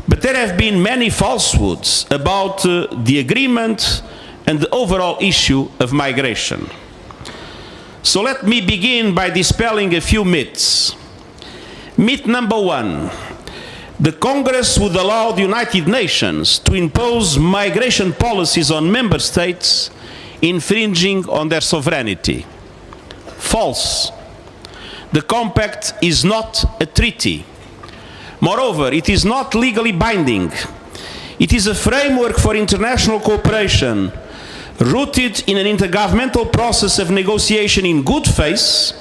But there have been many falsehoods about the agreement and the overall issue of migration. So let me begin by dispelling a few myths. Myth number one: the Congress would allow the United Nations to impose migration policies on member states, infringing on their sovereignty. False. The Compact is not a treaty. Moreover, it is not legally binding. It is a framework for international cooperation, rooted in an intergovernmental process of negotiation in good faith,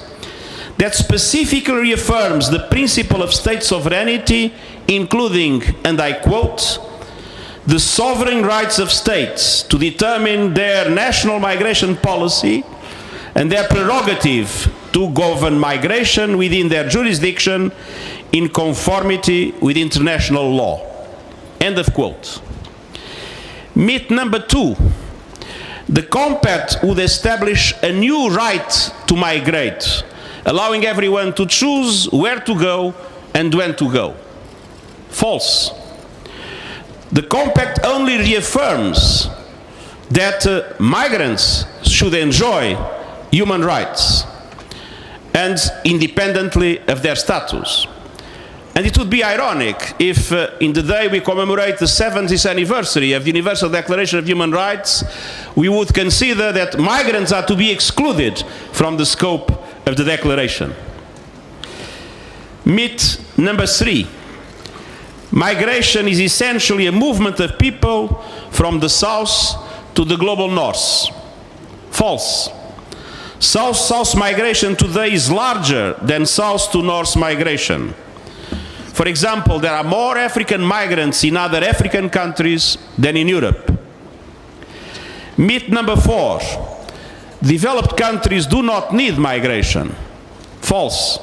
that specifically reaffirms the principle of state sovereignty, including, and I quote, the sovereign rights of states to determine their national migration policy and their prerogative to govern migration within their jurisdiction in conformity with international law. End of quote. Myth number two: the Compact would establish a new right to migrate, allowing everyone to choose where to go and when to go. False. The Compact only reaffirms that migrants should enjoy human rights and independently of their status. And it would be ironic if in the day we commemorate the 70th anniversary of the Universal Declaration of Human Rights, we would consider that migrants are to be excluded from the scope of the Declaration. Myth number three: migration is essentially a movement of people from the south to the global north. False. South-south migration today is larger than south to north migration. For example, there are more African migrants in other African countries than in Europe. Myth number four: developed countries do not need migration. False.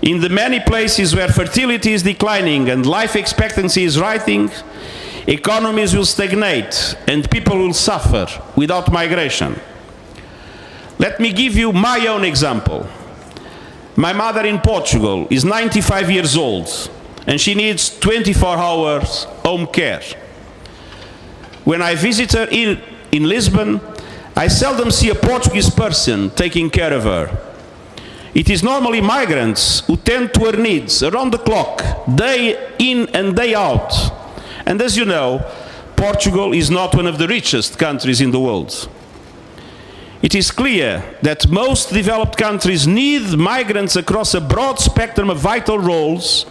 In the many places where fertility is declining and life expectancy is rising, economies will stagnate and people will suffer without migration. Let me give you my own example. My mother in Portugal is 95 years old and she needs 24 hours home care. When I visit her in Lisbon, I seldom see a Portuguese person taking care of her. It is normally migrants who tend to her needs around the clock, day in and day out. And as you know, Portugal is not one of the richest countries in the world. It is clear that most developed countries need migrants across a broad spectrum of vital roles,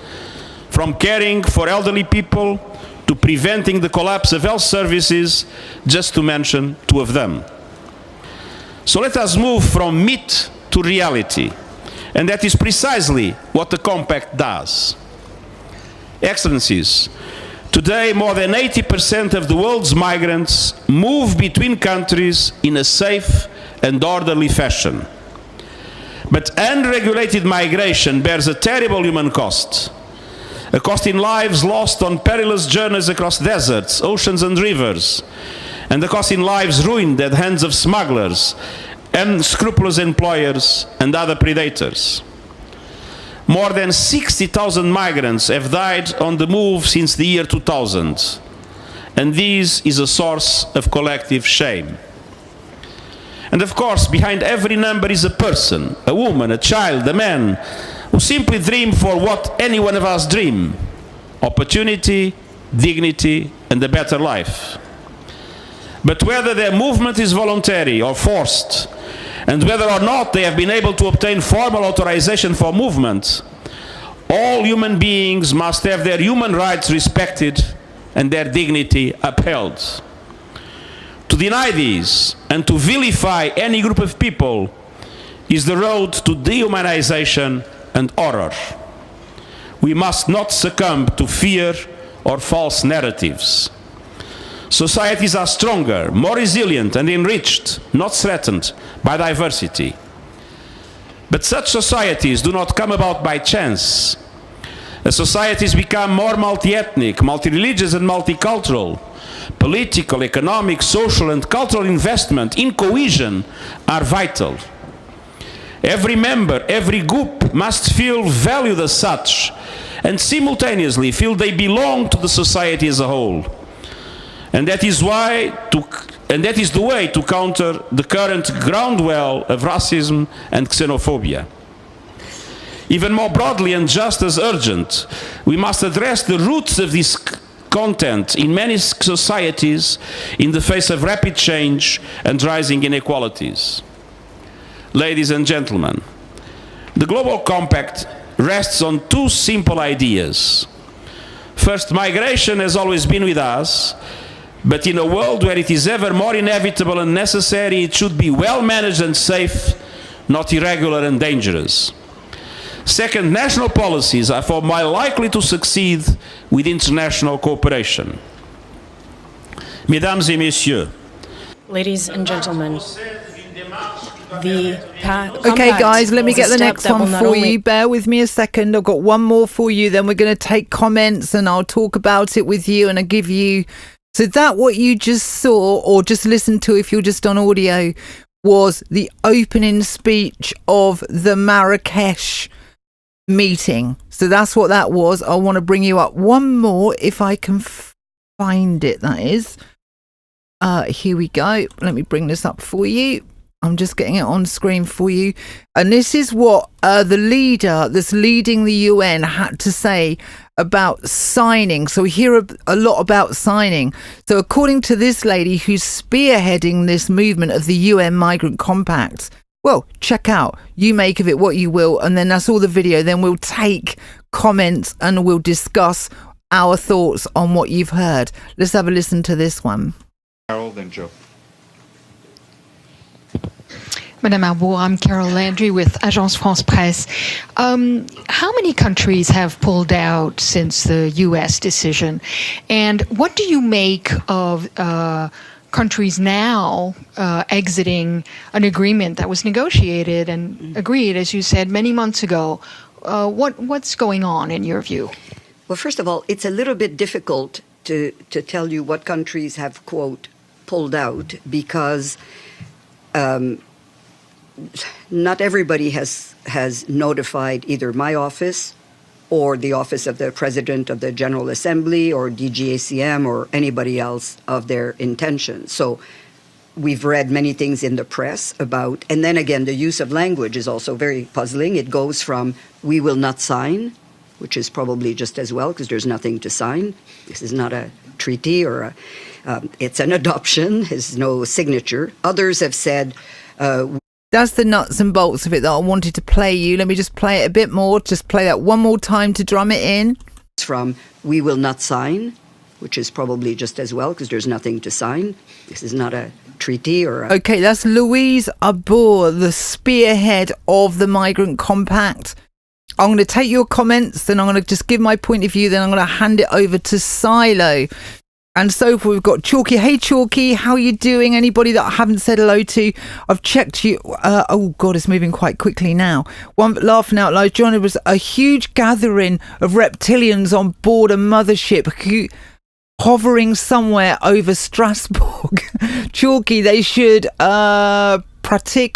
from caring for elderly people to preventing the collapse of health services, just to mention two of them. So let us move from myth to reality, and that is precisely what the Compact does. Excellencies, Today, more than 80% of the world's migrants move between countries in a safe and orderly fashion. But unregulated migration bears a terrible human cost. A cost in lives lost on perilous journeys across deserts, oceans and rivers, and a cost in lives ruined at the hands of smugglers, unscrupulous employers and other predators. More than 60,000 migrants have died on the move since the year 2000, and this is a source of collective shame. And of course, behind every number is a person, a woman, a child, a man, who simply dream for what any one of us dream: opportunity, dignity, and a better life. But whether their movement is voluntary or forced, and whether or not they have been able to obtain formal authorization for movement, all human beings must have their human rights respected and their dignity upheld. To deny these and to vilify any group of people is the road to dehumanization and horror. We must not succumb to fear or false narratives. Societies are stronger, more resilient and enriched, not threatened by diversity. But such societies do not come about by chance. As societies become more multi-ethnic, multi-religious and multicultural, political, economic, social and cultural investment in cohesion are vital. Every member, every group must feel valued as such and simultaneously feel they belong to the society as a whole. And that is the way to counter the current groundwell of racism and xenophobia. Even more broadly and just as urgent, we must address the roots of this content in many societies in the face of rapid change and rising inequalities. Ladies and gentlemen, the Global Compact rests on two simple ideas. First, migration has always been with us, but in a world where it is ever more inevitable and necessary, it should be well managed and safe, not irregular and dangerous. Second, national policies are far more likely to succeed with international cooperation. Mesdames et messieurs, ladies and gentlemen, the Okay, guys, let me get the next one for you. Bear with me a second. I've got one more for you. Then we're going to take comments and I'll talk about it with you and I'll give you... So that what you just saw or just listened to if you're just on audio was the opening speech of the Marrakesh meeting. So that's what that was. I want to bring you up one more if I can find it, that is. Here we go. Let me bring this up for you. I'm just getting it on screen for you. And this is what the leader that's leading the UN had to say about signing. So we hear a lot about signing. So according to this lady who's spearheading this movement of the UN Migrant Compact, well, check out. You make of it what you will. And then that's all the video. Then we'll take comments and we'll discuss our thoughts on what you've heard. Let's have a listen to this one. Carol, then Joe. Madame Arbour, I'm Carol Landry with Agence France Presse. How many countries have pulled out since the U.S. decision? And what do you make of countries now exiting an agreement that was negotiated and agreed, as you said, many months ago? What's going on in your view? Well, first of all, it's a little bit difficult to tell you what countries have, quote, pulled out because not everybody has notified either my office or the office of the President of the General Assembly or DGACM or anybody else of their intentions. So we've read many things in the press about, and then again, the use of language is also very puzzling. It goes from we will not sign, which is probably just as well because there's nothing to sign. This is not a treaty or it's an adoption, there's no signature. Others have said... That's the nuts and bolts of it that I wanted to play you. Let me just play it a bit more. Just play that one more time to drum it in. From we will not sign, which is probably just as well because there's nothing to sign. This is not a treaty or... Okay, that's Louise Arbour, the spearhead of the Migrant Compact. I'm going to take your comments, then I'm going to just give my point of view, then I'm going to hand it over to Silo. And so we've got Chalky. Hey, Chalky, how are you doing? Anybody that I haven't said hello to, I've checked you. Oh, God, it's moving quite quickly now. One laughing out loud. John, it was a huge gathering of reptilians on board a mothership hovering somewhere over Strasbourg. Chalky, they should practice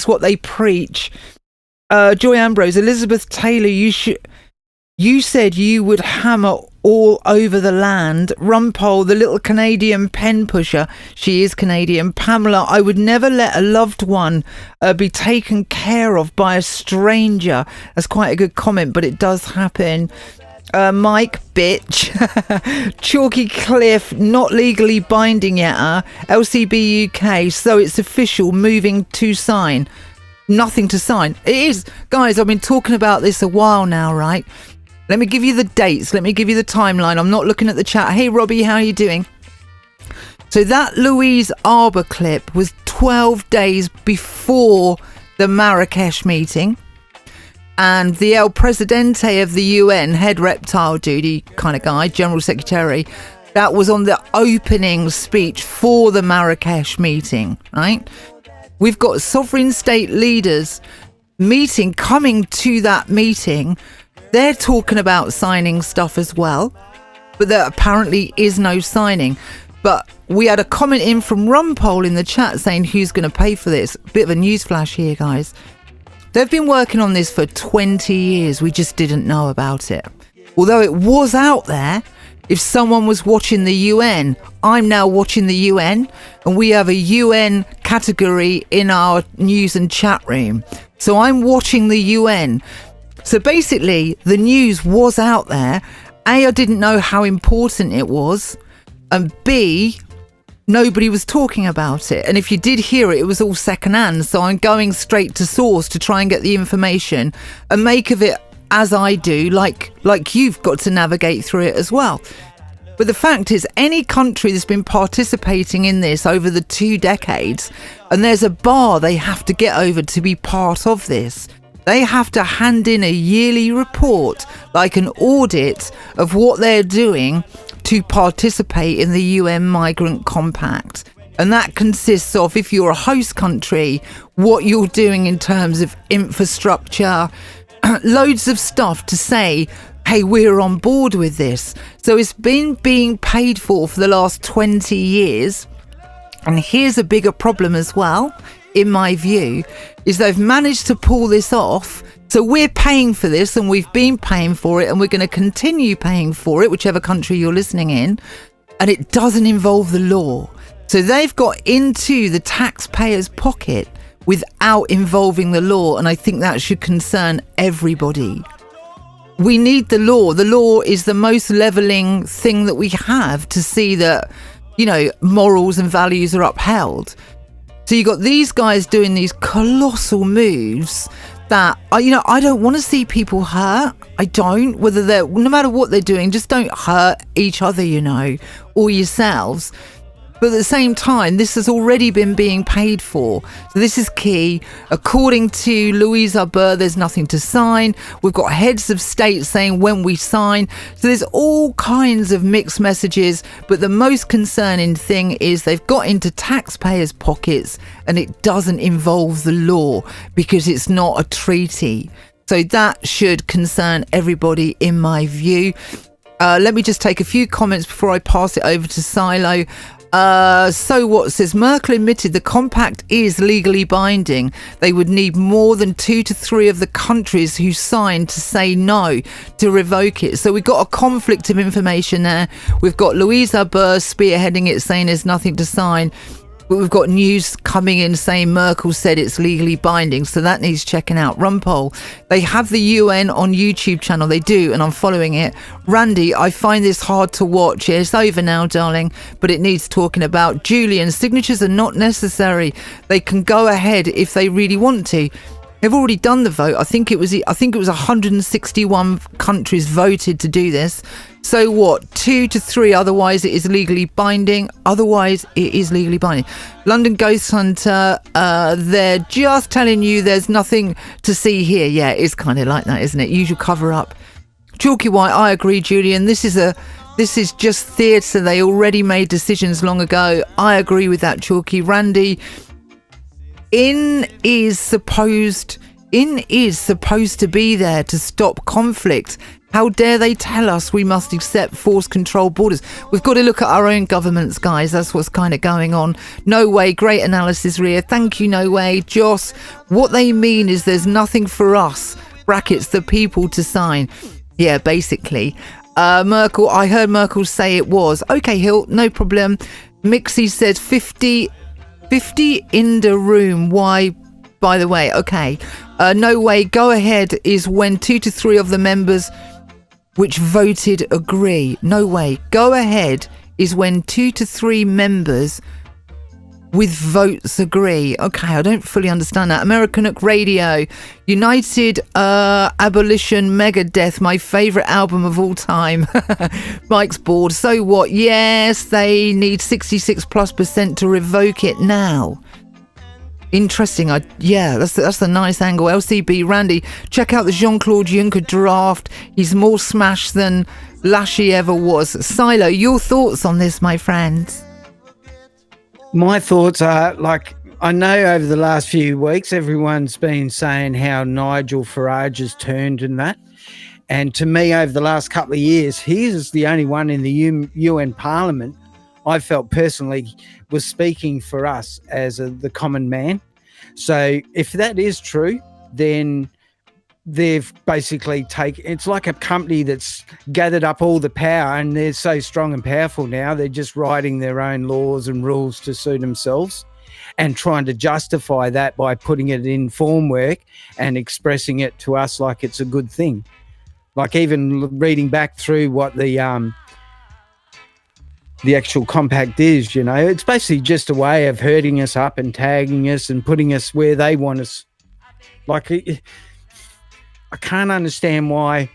what they preach. Joy Ambrose, Elizabeth Taylor, you said you would hammer all over the land. Rumpole, the little Canadian pen pusher, she is Canadian. Pamela, I would never let a loved one be taken care of by a stranger. That's quite a good comment, but it does happen. Mike, bitch. Chalky Cliff, not legally binding yet, LCB UK, so it's official, moving to sign. Nothing to sign. It is. Guys, I've been talking about this a while now, right? Let me give you the dates. Let me give you the timeline. I'm not looking at the chat. Hey, Robbie, how are you doing? So that Louise Arbour clip was 12 days before the Marrakesh meeting. And the El Presidente of the UN, head reptile duty kind of guy, General Secretary, that was on the opening speech for the Marrakesh meeting, right? We've got sovereign state leaders coming to that meeting. They're talking about signing stuff as well, but there apparently is no signing. But we had a comment in from Rumpole in the chat saying who's going to pay for this. Bit of a newsflash here, guys. They've been working on this for 20 years. We just didn't know about it. Although it was out there, if someone was watching the UN, I'm now watching the UN, and we have a UN category in our news and chat room. So I'm watching the UN. So basically, the news was out there. A, I didn't know how important it was. And B, nobody was talking about it. And if you did hear it, it was all secondhand. So I'm going straight to source to try and get the information and make of it as I do, like you've got to navigate through it as well. But the fact is, any country that's been participating in this over the 2 decades, and there's a bar they have to get over to be part of this. They have to hand in a yearly report, like an audit of what they're doing to participate in the UN Migrant Compact. And that consists of, if you're a host country, what you're doing in terms of infrastructure, loads of stuff to say, hey, we're on board with this. So it's been being paid for the last 20 years. And here's a bigger problem as well, in my view, is they've managed to pull this off. So we're paying for this, and we've been paying for it, and we're going to continue paying for it, whichever country you're listening in. And it doesn't involve the law. So they've got into the taxpayer's pocket without involving the law. And I think that should concern everybody. We need the law. The law is the most levelling thing that we have to see that, you know, morals and values are upheld. So you got these guys doing these colossal moves that, you know, I don't want to see people hurt. I don't. Whether they're, no matter what they're doing, just don't hurt each other, you know, or yourselves. But at the same time, this has already been being paid for. So this is key. According to Louise Arbour, there's nothing to sign. We've got heads of state saying when we sign. So there's all kinds of mixed messages. But the most concerning thing is they've got into taxpayers' pockets, and it doesn't involve the law because it's not a treaty. So that should concern everybody, in my view. Let me just take a few comments before I pass it over to Silo. So what says Merkel admitted the compact is legally binding. They would need more than 2 to 3 of the countries who signed to say no to revoke it. So we've got a conflict of information there. We've got Louise Arbour spearheading it, saying there's nothing to sign. But we've got news coming in saying Merkel said it's legally binding, so that needs checking out. Rumpole, they have the UN on YouTube channel. They do, and I'm following it. Randy, I find this hard to watch. Yeah, it's over now, darling, but it needs talking about. Julian, signatures are not necessary. They can go ahead if they really want to. They've already done the vote. I think it was 161 countries voted to do this. So what? 2 to 3, otherwise it is legally binding. Otherwise it is legally binding. London Ghost Hunter, they're just telling you there's nothing to see here. Yeah, it's kind of like that, isn't it? Usual cover up. Chalky White, I agree, Julian. This is just theatre. They already made decisions long ago. I agree with that, Chalky. Randy, In is supposed to be there to stop conflict. How dare they tell us we must accept force control borders? We've got to look at our own governments, guys. That's what's kind of going on. No Way, great analysis, Ria. Thank you, No Way. Joss, what they mean is there's nothing for us, brackets, the people to sign. Yeah, basically. Merkel, I heard Merkel say it was. Okay, Hill, no problem. Mixie said 50 in the room. Why, by the way? Okay. No Way, go ahead is when 2 to 3 of the members which voted agree. No Way, go ahead is when 2 to 3 members with votes agree. Okay, I don't fully understand that. American Radio, United Abolition Megadeth, my favourite album of all time. Mike's bored. So what? Yes, they need 66+% to revoke it now. Interesting. That's a nice angle. LCB Randy, check out the Jean-Claude Juncker draft. He's more smash than Lashy ever was. Silo, your thoughts on this, my friends? My thoughts are, like, I know over the last few weeks everyone's been saying how Nigel Farage has turned and that. And to me, over the last couple of years, he is the only one in the UN Parliament I felt personally was speaking for us as the common man. So if that is true, then they've basically taken, it's like a company that's gathered up all the power and they're so strong and powerful now, they're just writing their own laws and rules to suit themselves and trying to justify that by putting it in formwork and expressing it to us like it's a good thing. Like even reading back through what the actual compact is, you know, it's basically just a way of herding us up and tagging us and putting us where they want us. Like, I can't understand why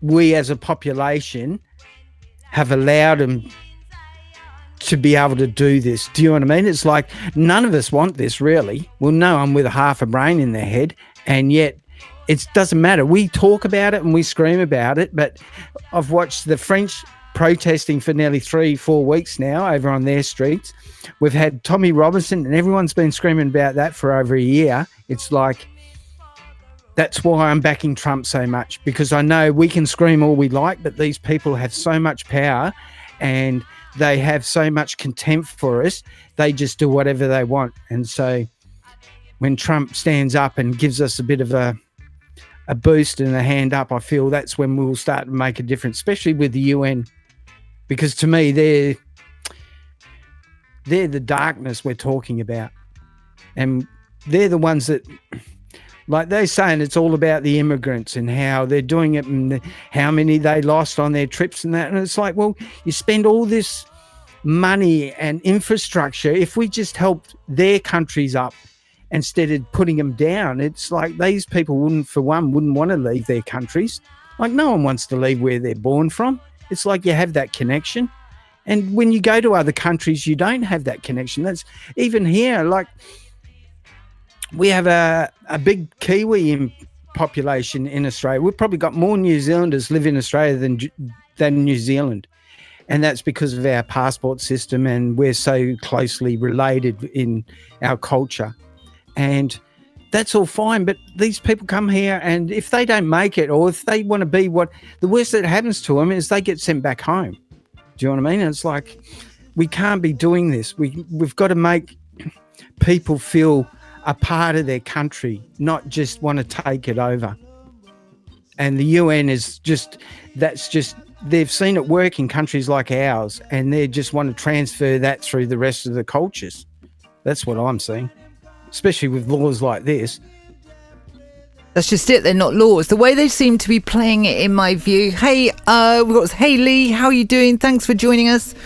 we as a population have allowed them to be able to do this. Do you know what I mean? It's like none of us want this, really. Well, no one with half a brain in their head, and yet it doesn't matter. We talk about it and we scream about it, but I've watched the French protesting for nearly 3-4 weeks now over on their streets. We've had Tommy Robinson and everyone's been screaming about that for over a year. It's like, that's why I'm backing Trump so much, because I know we can scream all we like, but these people have so much power and they have so much contempt for us, they just do whatever they want. And so when Trump stands up and gives us a bit of a boost and a hand up, I feel that's when we'll start to make a difference, especially with the UN. Because to me, they're the darkness we're talking about. And they're the ones that, like they're saying, it's all about the immigrants and how they're doing it and how many they lost on their trips and that. And it's like, well, you spend all this money and infrastructure. If we just helped their countries up instead of putting them down, it's like these people wouldn't want to leave their countries. Like no one wants to leave where they're born from. It's like you have that connection. And when you go to other countries, you don't have that connection. That's even here, like we have a big Kiwi population in Australia. We've probably got more New Zealanders live in Australia than New Zealand. And that's because of our passport system and we're so closely related in our culture. And that's all fine, but these people come here and if they don't make it or if they want to be the worst that happens to them is they get sent back home. Do you know what I mean? And it's like, we can't be doing this. We've got to make people feel a part of their country, not just want to take it over. And the UN is they've seen it work in countries like ours and they just want to transfer that through the rest of the cultures. That's what I'm seeing. Especially with laws like this. That's just it. They're not laws. The way they seem to be playing it, in my view. Hey, we've got Lee. How are you doing? Thanks for joining us.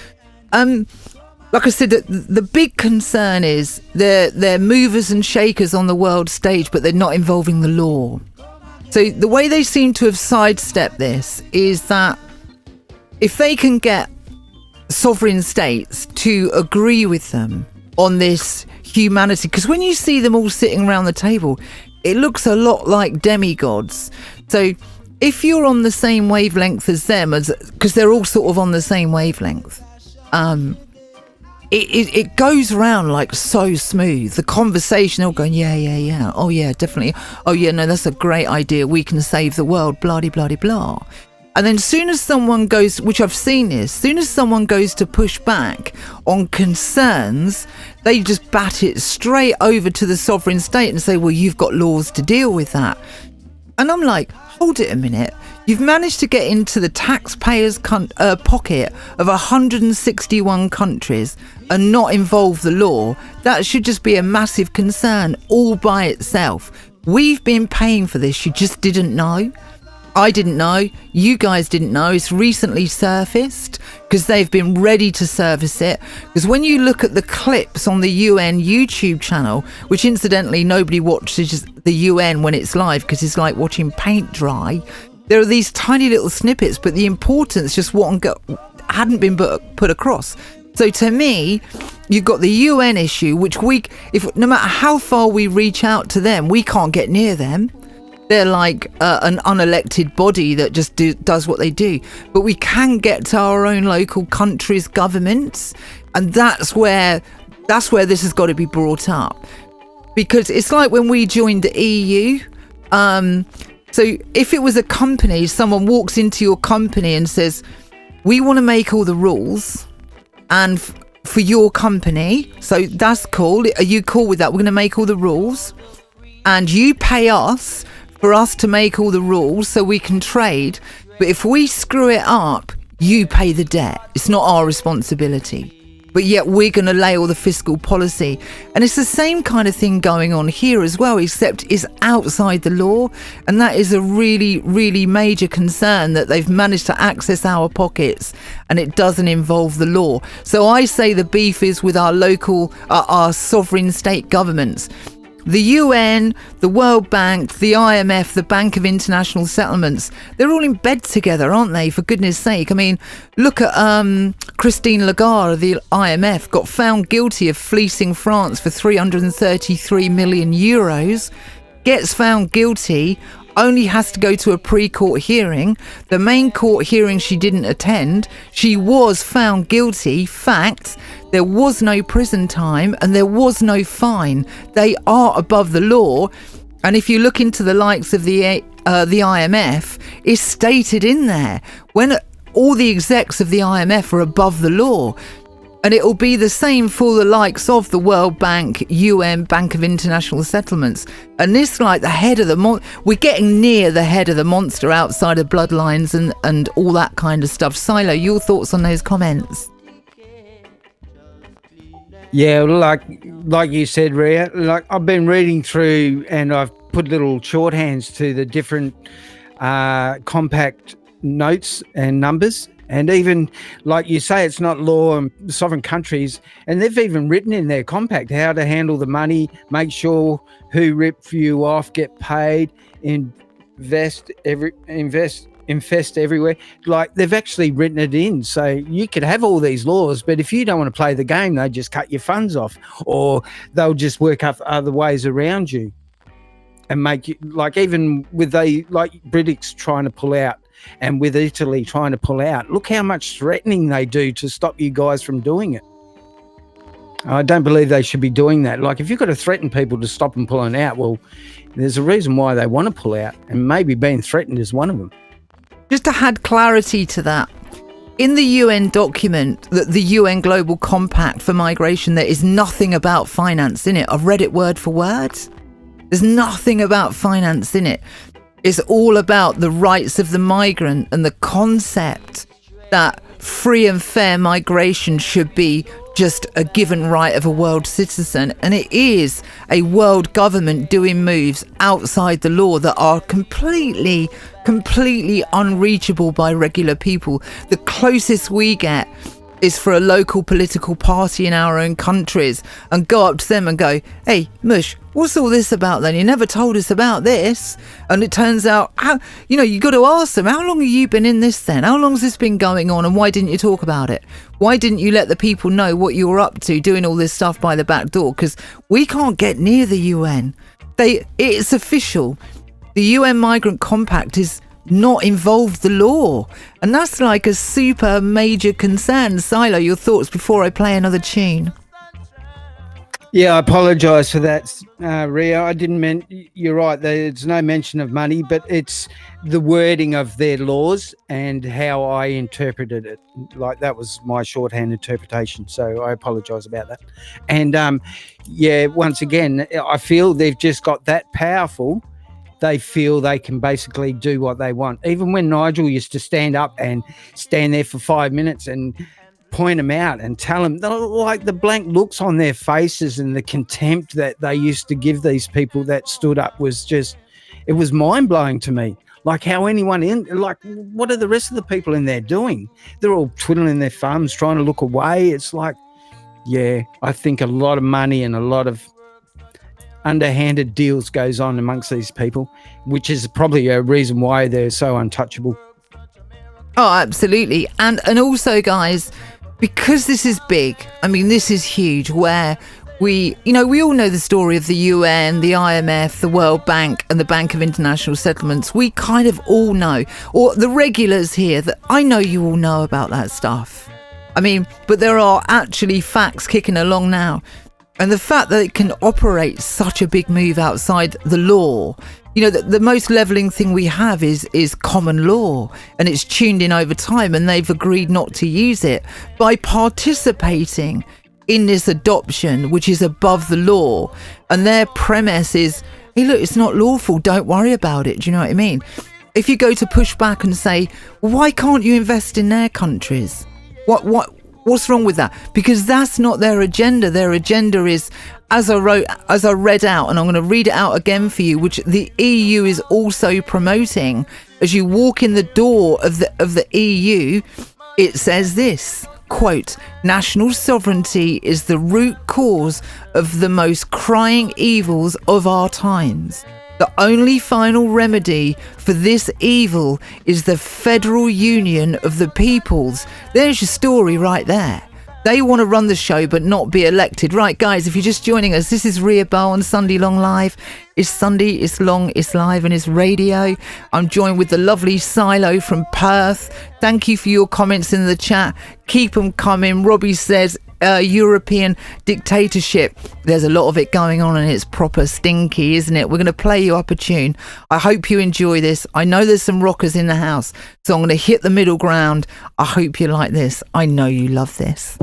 like I said, the big concern is they're movers and shakers on the world stage, but they're not involving the law. So the way they seem to have sidestepped this is that if they can get sovereign states to agree with them on this humanity, because when you see them all sitting around the table, it looks a lot like demigods. So if you're on the same wavelength as them, because they're all sort of on the same wavelength, it goes around like so smooth. The conversation, all going, yeah. Oh, yeah, definitely. Oh, yeah, no, that's a great idea. We can save the world, blah, blah, blah, blah. And then soon as someone goes, which I've seen this, soon as someone goes to push back on concerns, they just bat it straight over to the sovereign state and say, well, you've got laws to deal with that. And I'm like, hold it a minute. You've managed to get into the taxpayers' pocket of 161 countries and not involve the law. That should just be a massive concern all by itself. We've been paying for this. You just didn't know. I didn't know. You guys didn't know. It's recently surfaced because they've been ready to service it. Because when you look at the clips on the UN YouTube channel, which incidentally nobody watches the UN when it's live because it's like watching paint dry, there are these tiny little snippets, but the importance just hadn't been put across. So to me, you've got the UN issue, which no matter how far we reach out to them, we can't get near them. They're like an unelected body that just does what they do. But we can get to our own local countries' governments, and that's where this has got to be brought up. Because it's like when we joined the EU. So if it was a company, someone walks into your company and says, we want to make all the rules and for your company. So that's cool. Are you cool with that? We're going to make all the rules and you pay us for us to make all the rules so we can trade. But if we screw it up, you pay the debt. It's not our responsibility. But yet we're going to lay all the fiscal policy. And it's the same kind of thing going on here as well, except it's outside the law. And that is a really, really major concern, that they've managed to access our pockets and it doesn't involve the law. So I say the beef is with our local, our sovereign state governments. The UN, the World Bank, the IMF, the Bank of International Settlements, they're all in bed together, aren't they? For goodness sake. I mean, look at Christine Lagarde of the IMF got found guilty of fleecing France for 333 million euros, gets found guilty, only has to go to a pre-court hearing. The main court hearing she didn't attend. She was found guilty. Fact, there was no prison time and there was no fine. They are above the law. And if you look into the likes of the IMF, it's stated in there when all the execs of the IMF are above the law. And it will be the same for the likes of the World Bank, UN, Bank of International Settlements. And this, like the head of the we're getting near the head of the monster outside of bloodlines and all that kind of stuff. Silo, your thoughts on those comments? Yeah, like you said, Rhea, like I've been reading through and I've put little shorthands to the different compact notes and numbers. And even, like you say, it's not law and sovereign countries. And they've even written in their compact how to handle the money, make sure who rip you off, get paid, infest everywhere. Like, they've actually written it in. So you could have all these laws, but if you don't want to play the game, they just cut your funds off, or they'll just work up other ways around you and make you, like, even with British trying to pull out, and with Italy trying to pull out, look how much threatening they do to stop you guys from doing it. I don't believe they should be doing that. Like, if you've got to threaten people to stop them pulling out, well, there's a reason why they want to pull out, and maybe being threatened is one of them. Just to add clarity to that, in the UN document, the UN Global Compact for Migration, there is nothing about finance in it. I've read it word for word. There's nothing about finance in it. It's all about the rights of the migrant and the concept that free and fair migration should be just a given right of a world citizen. And it is a world government doing moves outside the law that are completely unreachable by regular people. The closest we get is for a local political party in our own countries and go up to them and go, hey, Mush, what's all this about then? You never told us about this. And it turns out, you got to ask them, how long have you been in this then? How long has this been going on and why didn't you talk about it? Why didn't you let the people know what you were up to doing all this stuff by the back door? Because we can't get near the UN. It's official. The UN Migrant Compact is not involved the law, and that's like a super major concern. Silo, your thoughts before I play another tune? Yeah, I apologise for that, Rio. I didn't mean. You're right. There's no mention of money, but it's the wording of their laws and how I interpreted it. Like, that was my shorthand interpretation. So I apologise about that. And once again, I feel they've just got that powerful. They feel they can basically do what they want. Even when Nigel used to stand up and stand there for 5 minutes and point them out and tell them, like, the blank looks on their faces and the contempt that they used to give these people that stood up was just, it was mind-blowing to me. Like, how anyone what are the rest of the people in there doing? They're all twiddling their thumbs, trying to look away. It's like, yeah, I think a lot of money and a lot of underhanded deals goes on amongst these people, which is probably a reason why they're so untouchable. Oh, absolutely. And also, guys, because this is big, I mean, this is huge, where we all know the story of the UN, the IMF, the World Bank and the Bank of International Settlements. We kind of all know, or the regulars here, that I know you all know about that stuff. I mean, but there are actually facts kicking along now. And the fact that it can operate such a big move outside the law, the most levelling thing we have is common law, and it's tuned in over time, and they've agreed not to use it. By participating in this adoption, which is above the law, and their premise is, hey, look, it's not lawful, don't worry about it. Do you know what I mean? If you go to push back and say, well, why can't you invest in their countries? What's wrong with that? Because that's not their agenda. Their agenda is, as I read out, and I'm going to read it out again for you, which the EU is also promoting. As you walk in the door of the EU, it says this, quote, national sovereignty is the root cause of the most crying evils of our times. The only final remedy for this evil is the federal union of the peoples. There's your story right there. They want to run the show but not be elected. Right, guys, if you're just joining us, this is Ria Bow on Sunday Long Live. It's Sunday, it's long, it's live, and it's radio. I'm joined with the lovely Silo from Perth. Thank you for your comments in the chat. Keep them coming. Robbie says, European dictatorship. There's a lot of it going on and it's proper stinky, isn't it? We're going to play you up a tune. I hope you enjoy this. I know there's some rockers in the house, so I'm going to hit the middle ground. I hope you like this. I know you love this.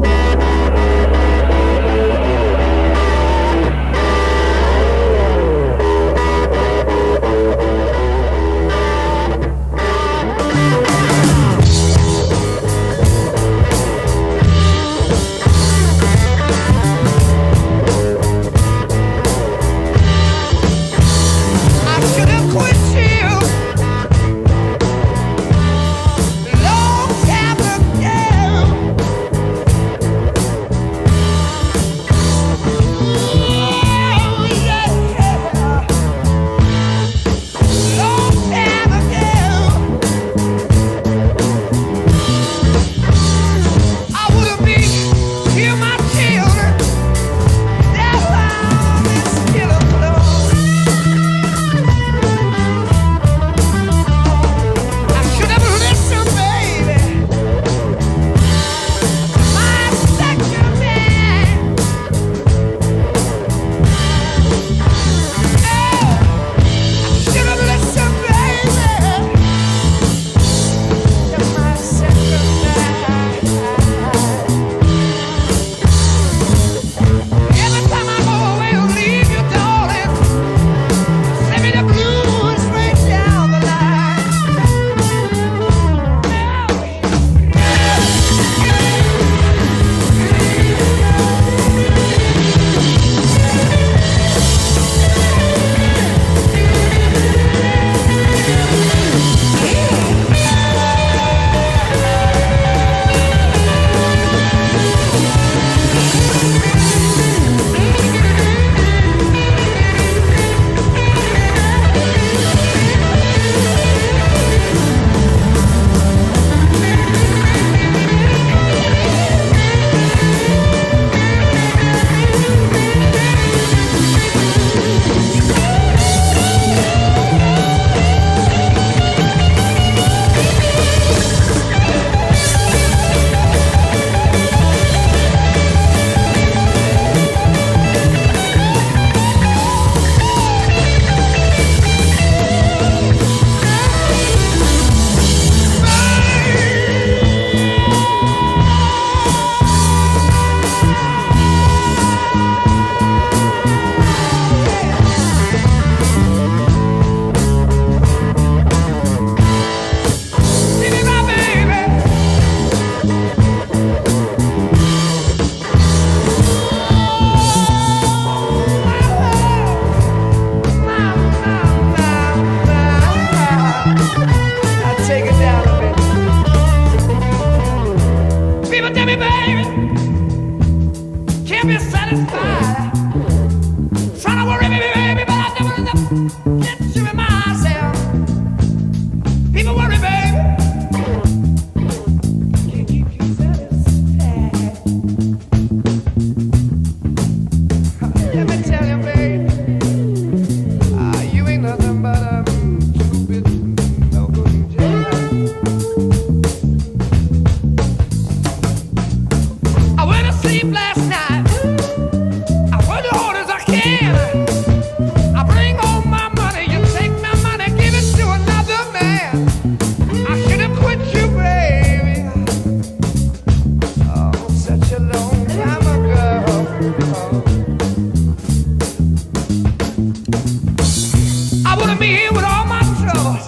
Long time ago. be satisfied. Trying to worry me, baby, but I never end up get to myself. People worry, baby. Can't keep you satisfied. Let me tell you, baby, you ain't nothing but a stupid, no good jailhouse. I went to sleep last night. I worked as hard as I can. I bring home my money. You take my money, give it to another man. I should have quit you, baby. Oh, such a long time ago. I wouldn't be here with all my troubles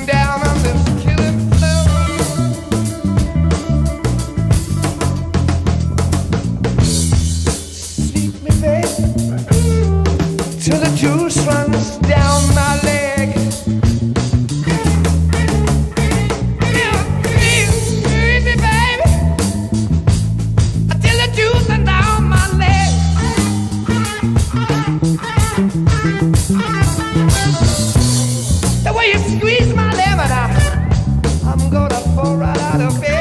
down on this killing floor. Sleep me, baby, till the juice runs down my leg. Sleep me, baby, till the juice runs down my leg. The way you squeeze my lemon out, I'm gonna fall right out of bed.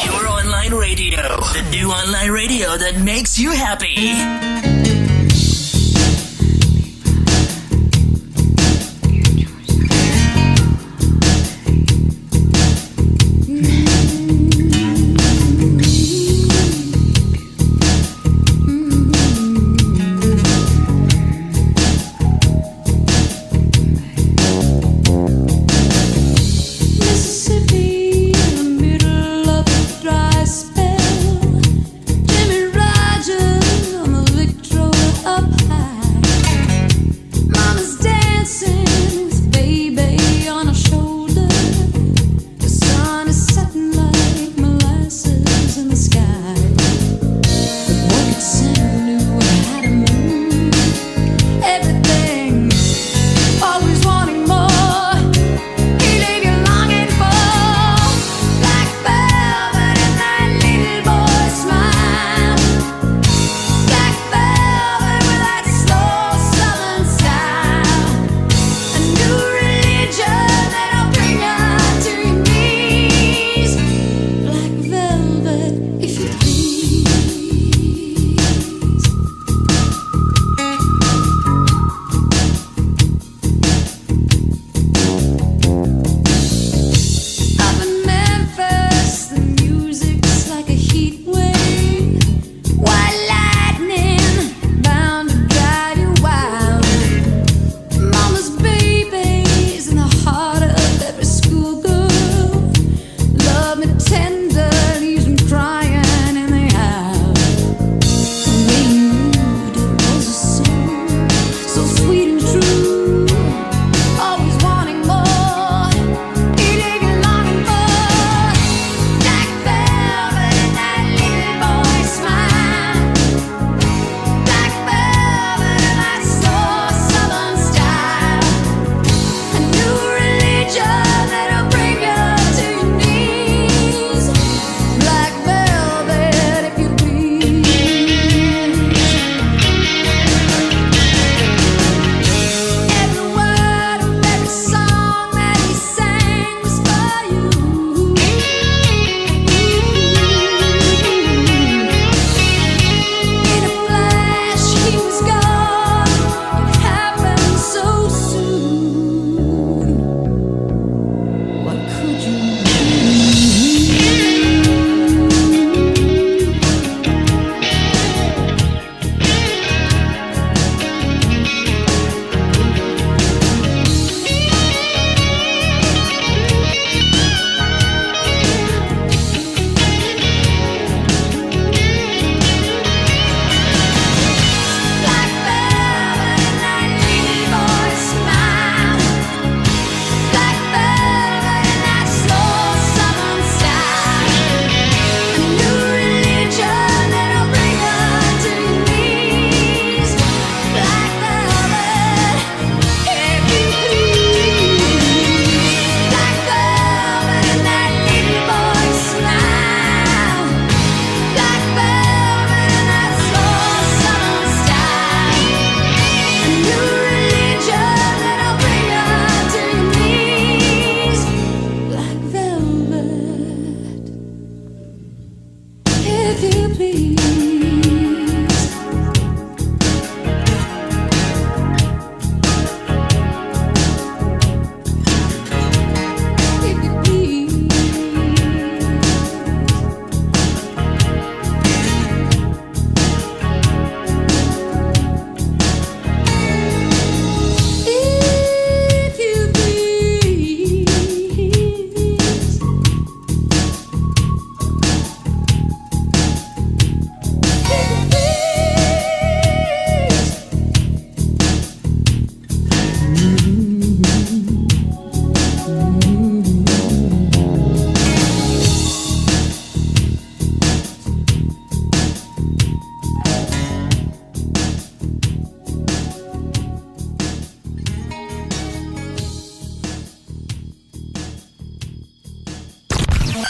Your online radio. The new online radio that makes you happy. Mississippi in the middle of a dry spell. Jimmy Rogers on the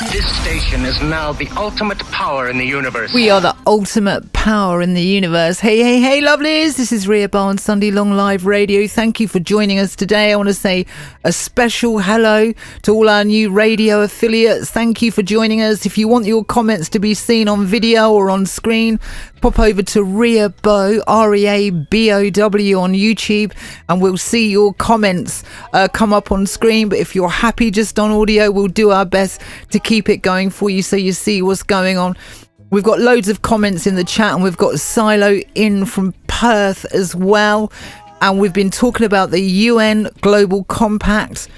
This station is now the ultimate power in the universe. We are the ultimate power in the universe. Hey, lovelies. This is Rhea Bowen, Sunday Long Live Radio. Thank you for joining us today. I want to say a special hello to all our new radio affiliates. Thank you for joining us. If you want your comments to be seen on video or on screen, pop over to Rhea Bow, REABOW on YouTube, and we'll see your comments come up on screen. But if you're happy just on audio, we'll do our best to keep it going for you so you see what's going on. We've got loads of comments in the chat, and we've got Silo in from Perth as well. And we've been talking about the UN Global Compact.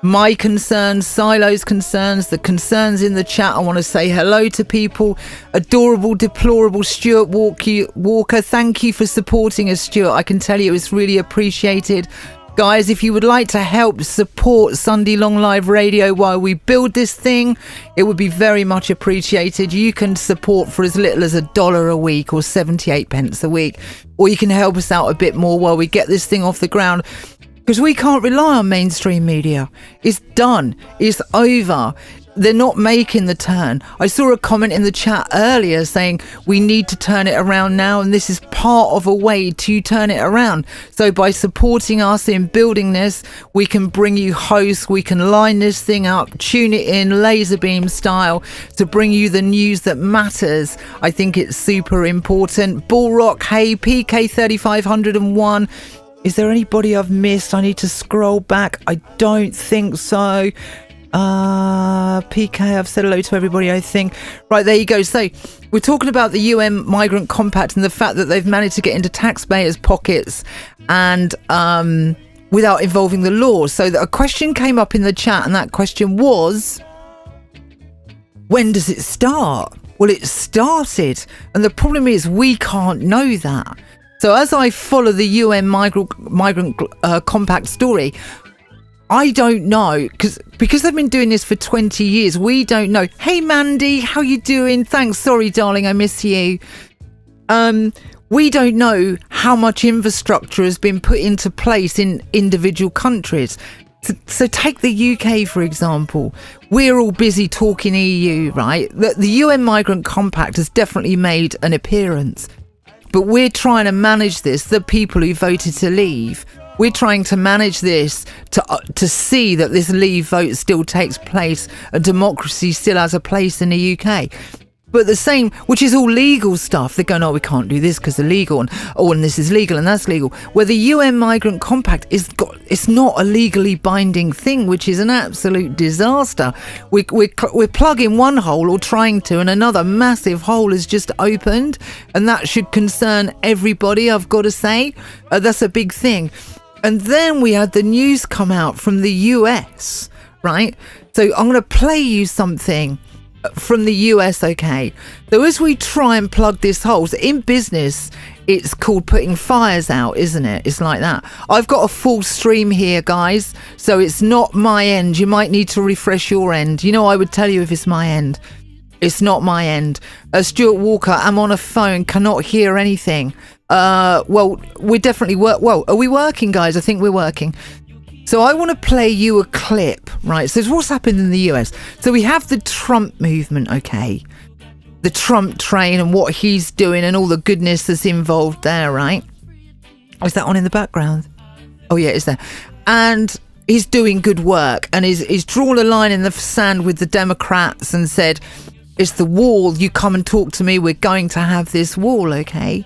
My concerns, Silo's concerns, the concerns in the chat. I want to say hello to people. Adorable, deplorable Stuart Walker. Thank you for supporting us, Stuart. I can tell you it's really appreciated. Guys, if you would like to help support Sunday Long Live Radio while we build this thing, it would be very much appreciated. You can support for as little as $1 a week or 78 pence a week, or you can help us out a bit more while we get this thing off the ground, because we can't rely on mainstream media. It's done. It's over. They're not making the turn. I saw a comment in the chat earlier saying we need to turn it around now, and this is part of a way to turn it around. So by supporting us in building this, we can bring you hosts, we can line this thing up, tune it in laser beam style to bring you the news that matters. I think it's super important. Bullrock, hey, PK 3501. Is there anybody I've missed? I need to scroll back. I don't think so. PK, I've said hello to everybody, I think. Right, there you go. So we're talking about the UN Migrant Compact and the fact that they've managed to get into taxpayers' pockets and without involving the law. So a question came up in the chat, and that question was, when does it start? Well, it started, and the problem is we can't know that. So as I follow the UN Migrant Compact story, I don't know, because they've been doing this for 20 years. We don't know. Hey, Mandy, how you doing? Thanks. Sorry, darling, I miss you. We don't know how much infrastructure has been put into place in individual countries. So take the UK, for example. We're all busy talking EU, right? The UN Migrant Compact has definitely made an appearance. But we're trying to manage this, the people who voted to leave. We're trying to manage this to see that this leave vote still takes place and democracy still has a place in the UK. But the same, which is all legal stuff. They're going, oh, we can't do this because it's illegal, and this is legal and that's legal. Where the UN Migrant Compact it's not a legally binding thing, which is an absolute disaster. We're plugging one hole or trying to, and another massive hole has just opened, and that should concern everybody, I've got to say. That's a big thing. And then we had the news come out from the US, right? So I'm going to play you something from the US, okay? So as we try and plug this hole, so in business, it's called putting fires out, isn't it? It's like that. I've got a full stream here, guys, so it's not my end. You might need to refresh your end. You know, I would tell you if it's my end. It's not my end. Stuart Walker, I'm on a phone, cannot hear anything. Well, we're definitely well, are we working, guys? I think we're working. So I want to play you a clip, right? So what's happened in the US? So we have the Trump movement, okay? The Trump train and what he's doing and all the goodness that's involved there, right? Is that on in the background? Oh yeah, it's there. And he's doing good work, and he's drawn a line in the sand with the Democrats and said, it's the wall, you come and talk to me, we're going to have this wall, okay?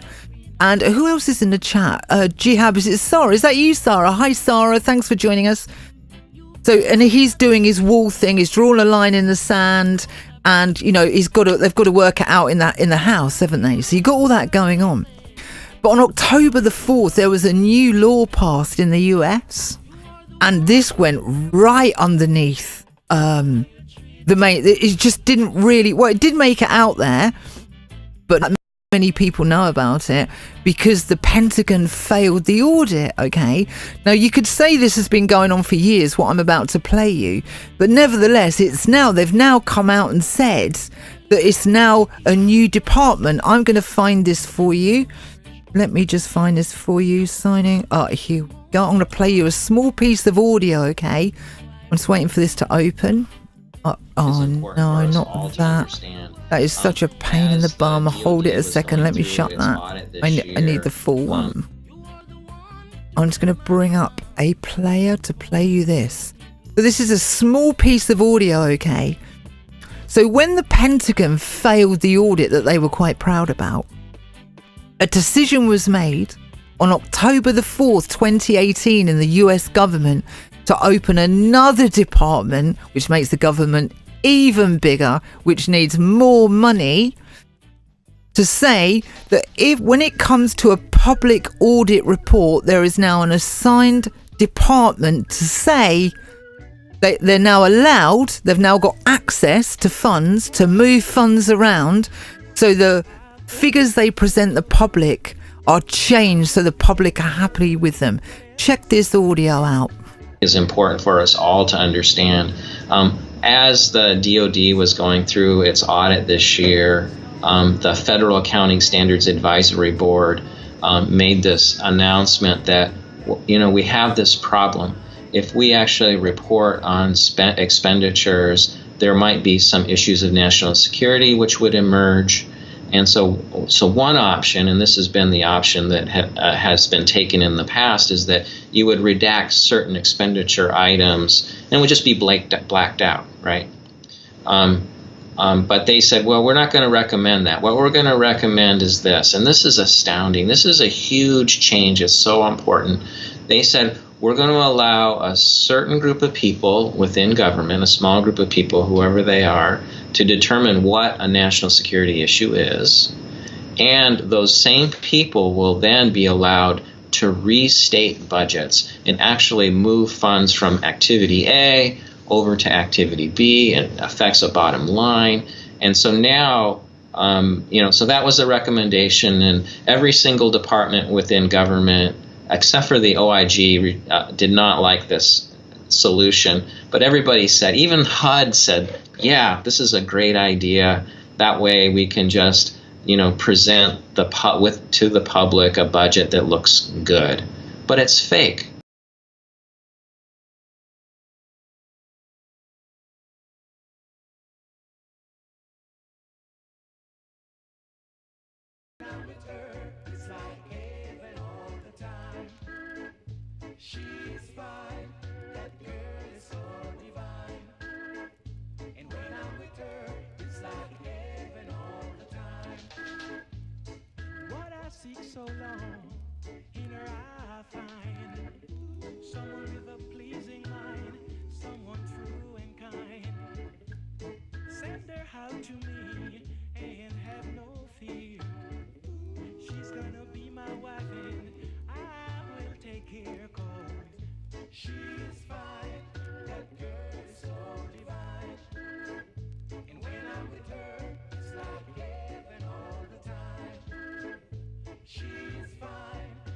And who else is in the chat? Jihab, is it Sarah? Is that you, Sarah? Hi, Sarah. Thanks for joining us. So, and he's doing his wall thing. He's drawn a line in the sand, and you know they've got to work it out in the House, haven't they? So you got all that going on. But on October the 4th, there was a new law passed in the US, and this went right underneath the main. It just didn't really. Well, it did make it out there, but many people know about it because the Pentagon failed the audit, okay? Now, you could say this has been going on for years, what I'm about to play you, but nevertheless, they've now come out and said that it's now a new department. I'm going to find this for you. Let me just find this for you. Signing. Oh, here we go. I'm going to play you a small piece of audio, okay? I'm just waiting for this to open. Oh no, not that. That is such a pain in the bum. Hold it a second. Let me shut that. I need the full one. I'm just going to bring up a player to play you this. So this is a small piece of audio, okay? So when the Pentagon failed the audit that they were quite proud about, a decision was made on October the 4th, 2018 in the US government to open another department, which makes the government even bigger, which needs more money, to say that when it comes to a public audit report, there is now an assigned department to say they're now allowed, they've now got access to funds, to move funds around, so the figures they present the public are changed so the public are happy with them. Check this audio out. Is important for us all to understand. As the DoD was going through its audit this year, the Federal Accounting Standards Advisory Board made this announcement that, we have this problem. If we actually report on expenditures, there might be some issues of national security which would emerge. And so one option, and this has been the option that has been taken in the past, is that you would redact certain expenditure items and it would just be blacked out, right? But they said, well, we're not going to recommend that. What we're going to recommend is this, and this is astounding. This is a huge change. It's so important. They said, we're going to allow a certain group of people within government, a small group of people, whoever they are, to determine what a national security issue is. And those same people will then be allowed to restate budgets and actually move funds from activity A over to activity B, and affects a bottom line. And so now, so that was a recommendation, and every single department within government, except for the OIG, did not like this solution. But everybody said, even HUD said, yeah, this is a great idea. That way we can just, present to the public a budget that looks good. But it's fake. So long, in her eye I find someone with a pleasing mind, someone true and kind. Send her out to me and have no fear. She's gonna be my wife and I will take care, 'cause she is fine. That girl is so divine. And when I'm with her, it's like heaven all the time.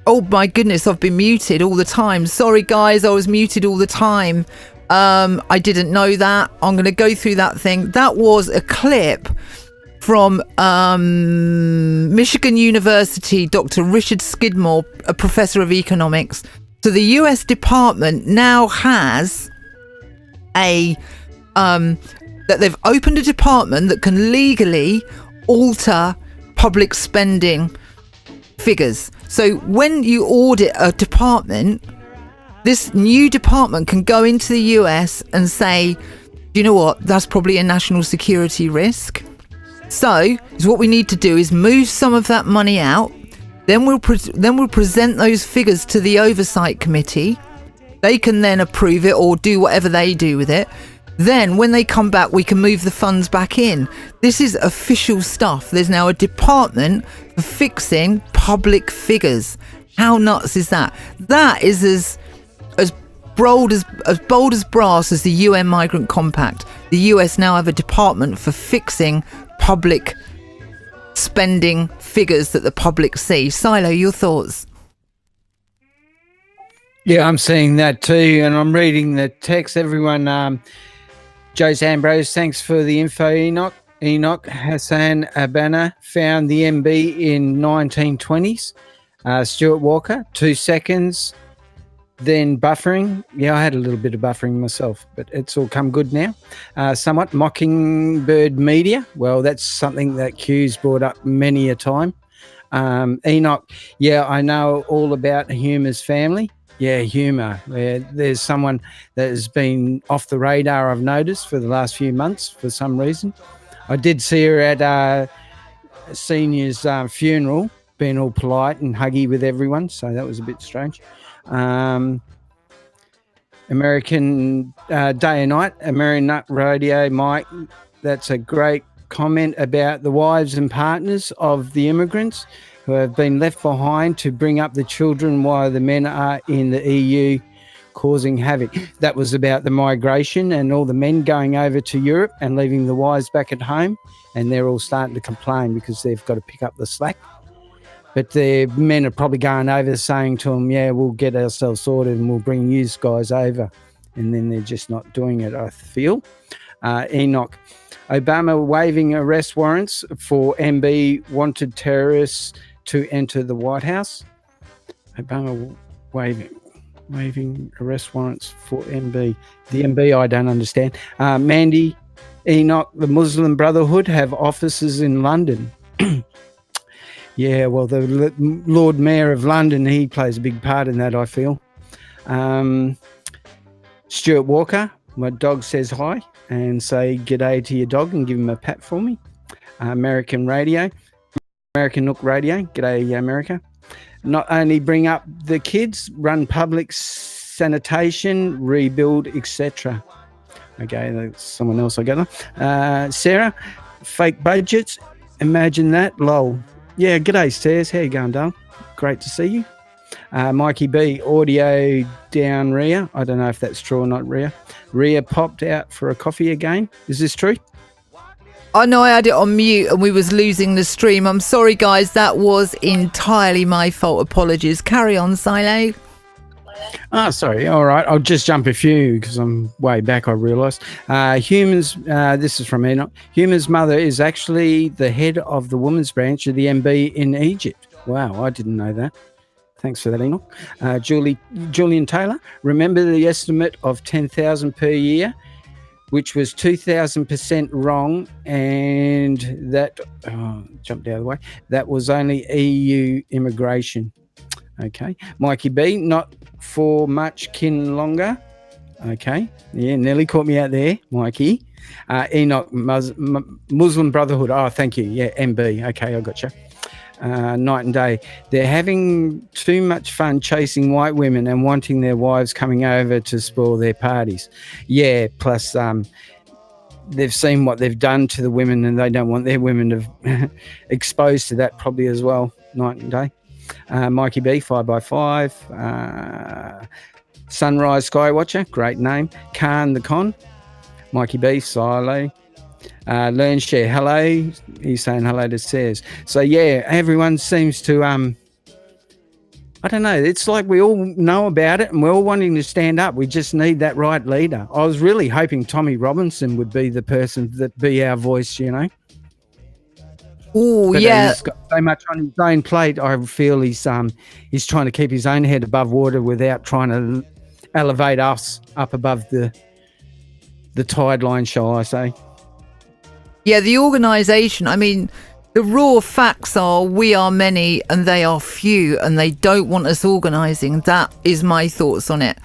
Oh my goodness, I've been muted all the time. Sorry guys, I was muted all the time. I didn't know that. I'm going to go through that thing. That was a clip from Michigan University, Dr. Richard Skidmore, a professor of economics. So the US Department now has that they've opened a department that can legally alter public spending figures. So when you audit a department, this new department can go into the US and say, you know what, that's probably a national security risk. So what we need to do is move some of that money out. Then we'll present those figures to the oversight committee. They can then approve it or do whatever they do with it. Then when they come back, we can move the funds back in. This is official stuff. There's now a department for fixing public figures. How nuts is that? That is as bold as brass as the UN Migrant Compact. The US now have a department for fixing public spending figures that the public see. Silo, your thoughts? Yeah, I'm seeing that too, and I'm reading the text. Everyone, Jose Ambrose, thanks for the info, Enoch. Enoch Hassan Abana found the MB in 1920s. Stuart Walker, 2 seconds. Then buffering. Yeah, I had a little bit of buffering myself, but it's all come good now. Somewhat. Mockingbird Media. Well, that's something that Q's brought up many a time. Enoch. Yeah, I know all about Humour's family. Yeah, Humour. There's someone that has been off the radar, I've noticed, for the last few months for some reason. I did see her at a senior's funeral, being all polite and huggy with everyone, so that was a bit strange. American Day and Night, American Nut Radio, Mike, that's a great comment about the wives and partners of the immigrants who have been left behind to bring up the children while the men are in the EU causing havoc. That was about the migration and all the men going over to Europe and leaving the wives back at home, and they're all starting to complain because they've got to pick up the slack. But the men are probably going over saying to them, yeah, we'll get ourselves sorted and we'll bring you guys over. And then they're just not doing it, I feel. Enoch. Obama waiving arrest warrants for MB wanted terrorists to enter the White House. Obama waiving arrest warrants for MB. The MB I don't understand. Mandy, Enoch, the Muslim Brotherhood have offices in London. Yeah, well, the Lord Mayor of London, he plays a big part in that, I feel. Stuart Walker, my dog says hi and say g'day to your dog and give him a pat for me. American Nook Radio, g'day America. Not only bring up the kids, run public sanitation, rebuild, etc. Okay, that's someone else I got. Sarah, fake budgets, imagine that, lol. Yeah, g'day, Stairs. How you going, darling? Great to see you. Mikey B, audio down Rhea. I don't know if that's true or not, Rhea. Rhea popped out for a coffee again. Is this true? I know I had it on mute and we was losing the stream. I'm sorry, guys. That was entirely my fault. Apologies. Carry on, Silo. Oh, sorry. All right. I'll just jump a few because I'm way back, I realised. This is from Enoch. Human's mother is actually the head of the women's branch of the MB in Egypt. Wow, I didn't know that. Thanks for that, Enoch. Julian Taylor, remember the estimate of 10,000 per year, which was 2,000% wrong, and that, jumped out of the way, that was only EU immigration. Okay. Mikey B, not for much kin longer. Okay. Yeah, nearly caught me out there, Mikey. Enoch, Muslim Brotherhood. Oh, thank you. Yeah, MB. Okay, I got you. Night and Day. They're having too much fun chasing white women and wanting their wives coming over to spoil their parties. Yeah, plus they've seen what they've done to the women and they don't want their women to exposed to that probably as well. Night and Day. Mikey B, 5x5. Sunrise Skywatcher, great name. Khan the Con. Mikey B, Silo. Learn Share, hello. He's saying hello to Says. So yeah, everyone seems to I don't know, it's like we all know about it and we're all wanting to stand up. We just need that right leader. I was really hoping Tommy Robinson would be the person that be our voice, you know. Oh yeah, he's got so much on his own plate. I feel he's trying to keep his own head above water without trying to elevate us up above the tide line, shall I say. Yeah, the organisation, I mean, the raw facts are we are many and they are few and they don't want us organising. That is my thoughts on it.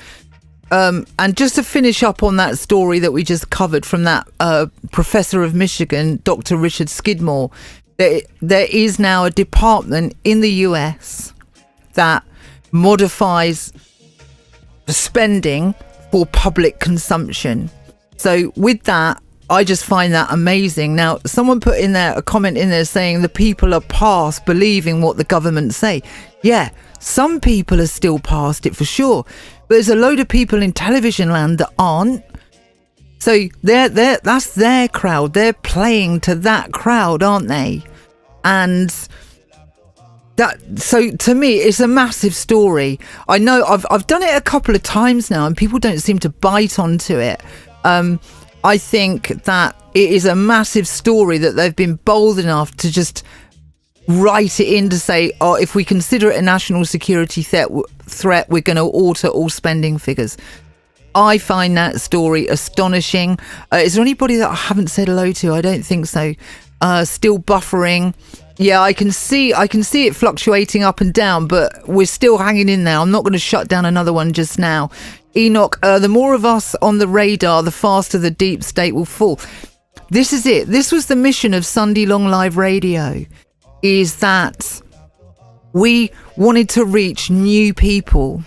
And just to finish up on that story that we just covered from that professor of Michigan, Dr. Richard Skidmore, there is now a department in the US that modifies spending for public consumption. So with that, I just find that amazing. Now, someone put in there a comment in there saying the people are past believing what the government say. Yeah, some people are still past it for sure. But there's a load of people in television land that aren't. So that's their crowd. They're playing to that crowd, aren't they? And so to me, it's a massive story. I know I've done it a couple of times now and people don't seem to bite onto it. I think that it is a massive story that they've been bold enough to just write it in to say, oh, if we consider it a national security threat, we're going to alter all spending figures. I find that story astonishing. Is there anybody that I haven't said hello to? I don't think so. Still buffering. Yeah, I can see it fluctuating up and down, but we're still hanging in there. I'm not going to shut down another one just now. Enoch, the more of us on the radar, the faster the deep state will fall. This is it. This was the mission of Sunday Long Live Radio, is that we wanted to reach new people.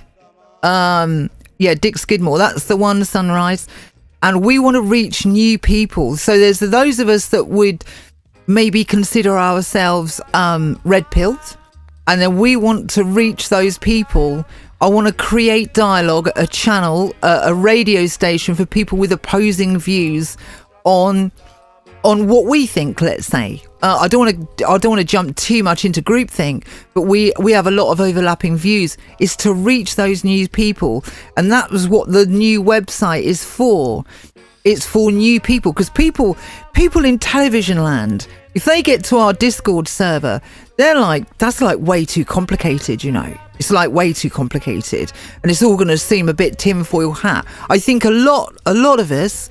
Dick Skidmore, that's the one, Sunrise. And we want to reach new people. So there's those of us that would maybe consider ourselves red-pilled. And then we want to reach those people. I want to create dialogue, a channel, a radio station for people with opposing views on what we think, let's say. I don't want to jump too much into groupthink, but we have a lot of overlapping views. Is to reach those new people, and that was what the new website is for. It's for new people, because people in television land, if they get to our Discord server, they're like, that's like way too complicated, you know. It's like way too complicated, and it's all going to seem a bit tinfoil hat. I think a lot of us,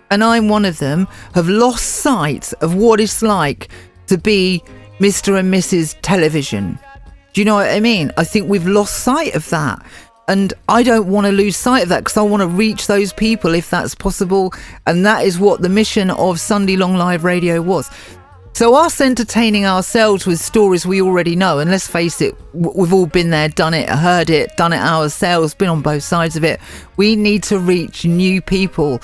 and I'm one of them, have lost sight of what it's like to be Mr. and Mrs. Television. Do you know what I mean? I think we've lost sight of that. And I don't want to lose sight of that, because I want to reach those people if that's possible. And that is what the mission of Sunday Long Live Radio was. So us entertaining ourselves with stories we already know, and let's face it, we've all been there, done it, heard it, done it ourselves, been on both sides of it. We need to reach new people.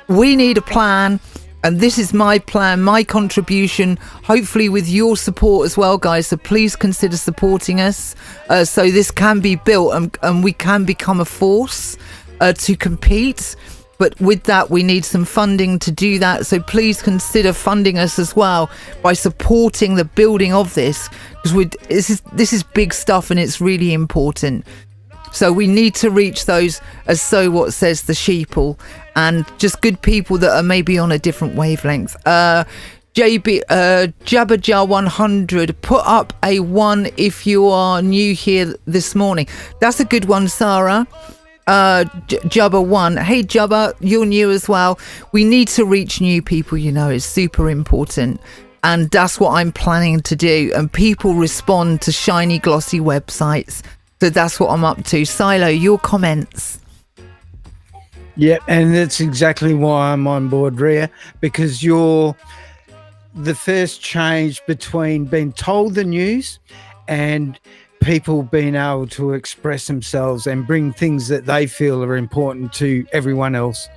We need a plan, and this is my plan, my contribution, hopefully with your support as well, guys. So please consider supporting us so this can be built and we can become a force to compete. But with that, we need some funding to do that. So please consider funding us as well by supporting the building of this, because this is big stuff and it's really important. So we need to reach those, as so what says the sheeple, and just good people that are maybe on a different wavelength. Jabberjar 100, put up a 1 if you are new here this morning. That's a good one, Sarah. Jubba 1. Hey Jubba, you're new as well. We need to reach new people, you know, it's super important. And that's what I'm planning to do. And people respond to shiny, glossy websites. So that's what I'm up to. Silo, your comments. Yeah, and that's exactly why I'm on board, Rhea, because you're the first change between being told the news and people being able to express themselves and bring things that they feel are important to everyone else,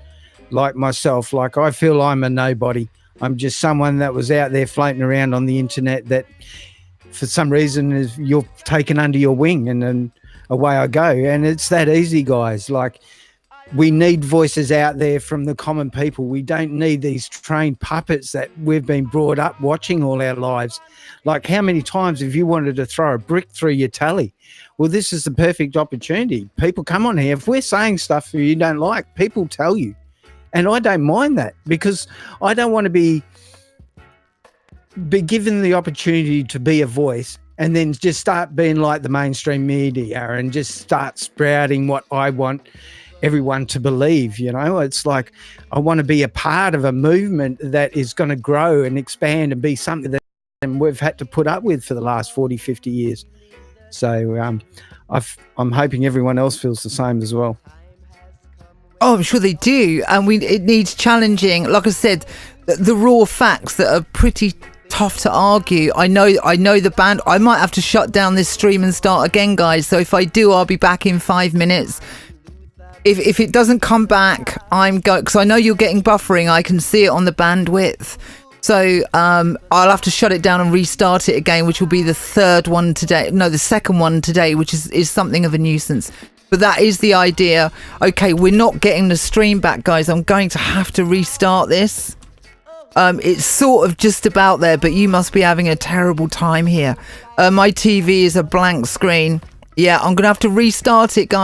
like myself. Like, I feel I'm a nobody. I'm just someone that was out there floating around on the internet that for some reason you're taken under your wing, and then away I go. And it's that easy, guys. Like, we need voices out there from the common people. We don't need these trained puppets that we've been brought up watching all our lives. Like, how many times have you wanted to throw a brick through your telly? Well, this is the perfect opportunity. People come on here. If we're saying stuff you don't like, people tell you. And I don't mind that, because I don't want to be given the opportunity to be a voice and then just start being like the mainstream media and just start sprouting what I want everyone to believe. You know, it's like, I want to be a part of a movement that is going to grow and expand and be something that we've had to put up with for the last 40, 50 years. So I'm hoping everyone else feels the same as well. Oh, I'm sure they do. And it needs challenging. Like I said, the raw facts that are pretty tough to argue. I know the band. I might have to shut down this stream and start again, guys. So if I do, I'll be back in 5 minutes. If it doesn't come back, I'm going, because I know you're getting buffering. I can see it on the bandwidth. So I'll have to shut it down and restart it again, which will be the second one today, which is something of a nuisance. But that is the idea. Okay, we're not getting the stream back, guys. I'm going to have to restart this. It's sort of just about there, but you must be having a terrible time here. My TV is a blank screen. Yeah, I'm going to have to restart it, guys.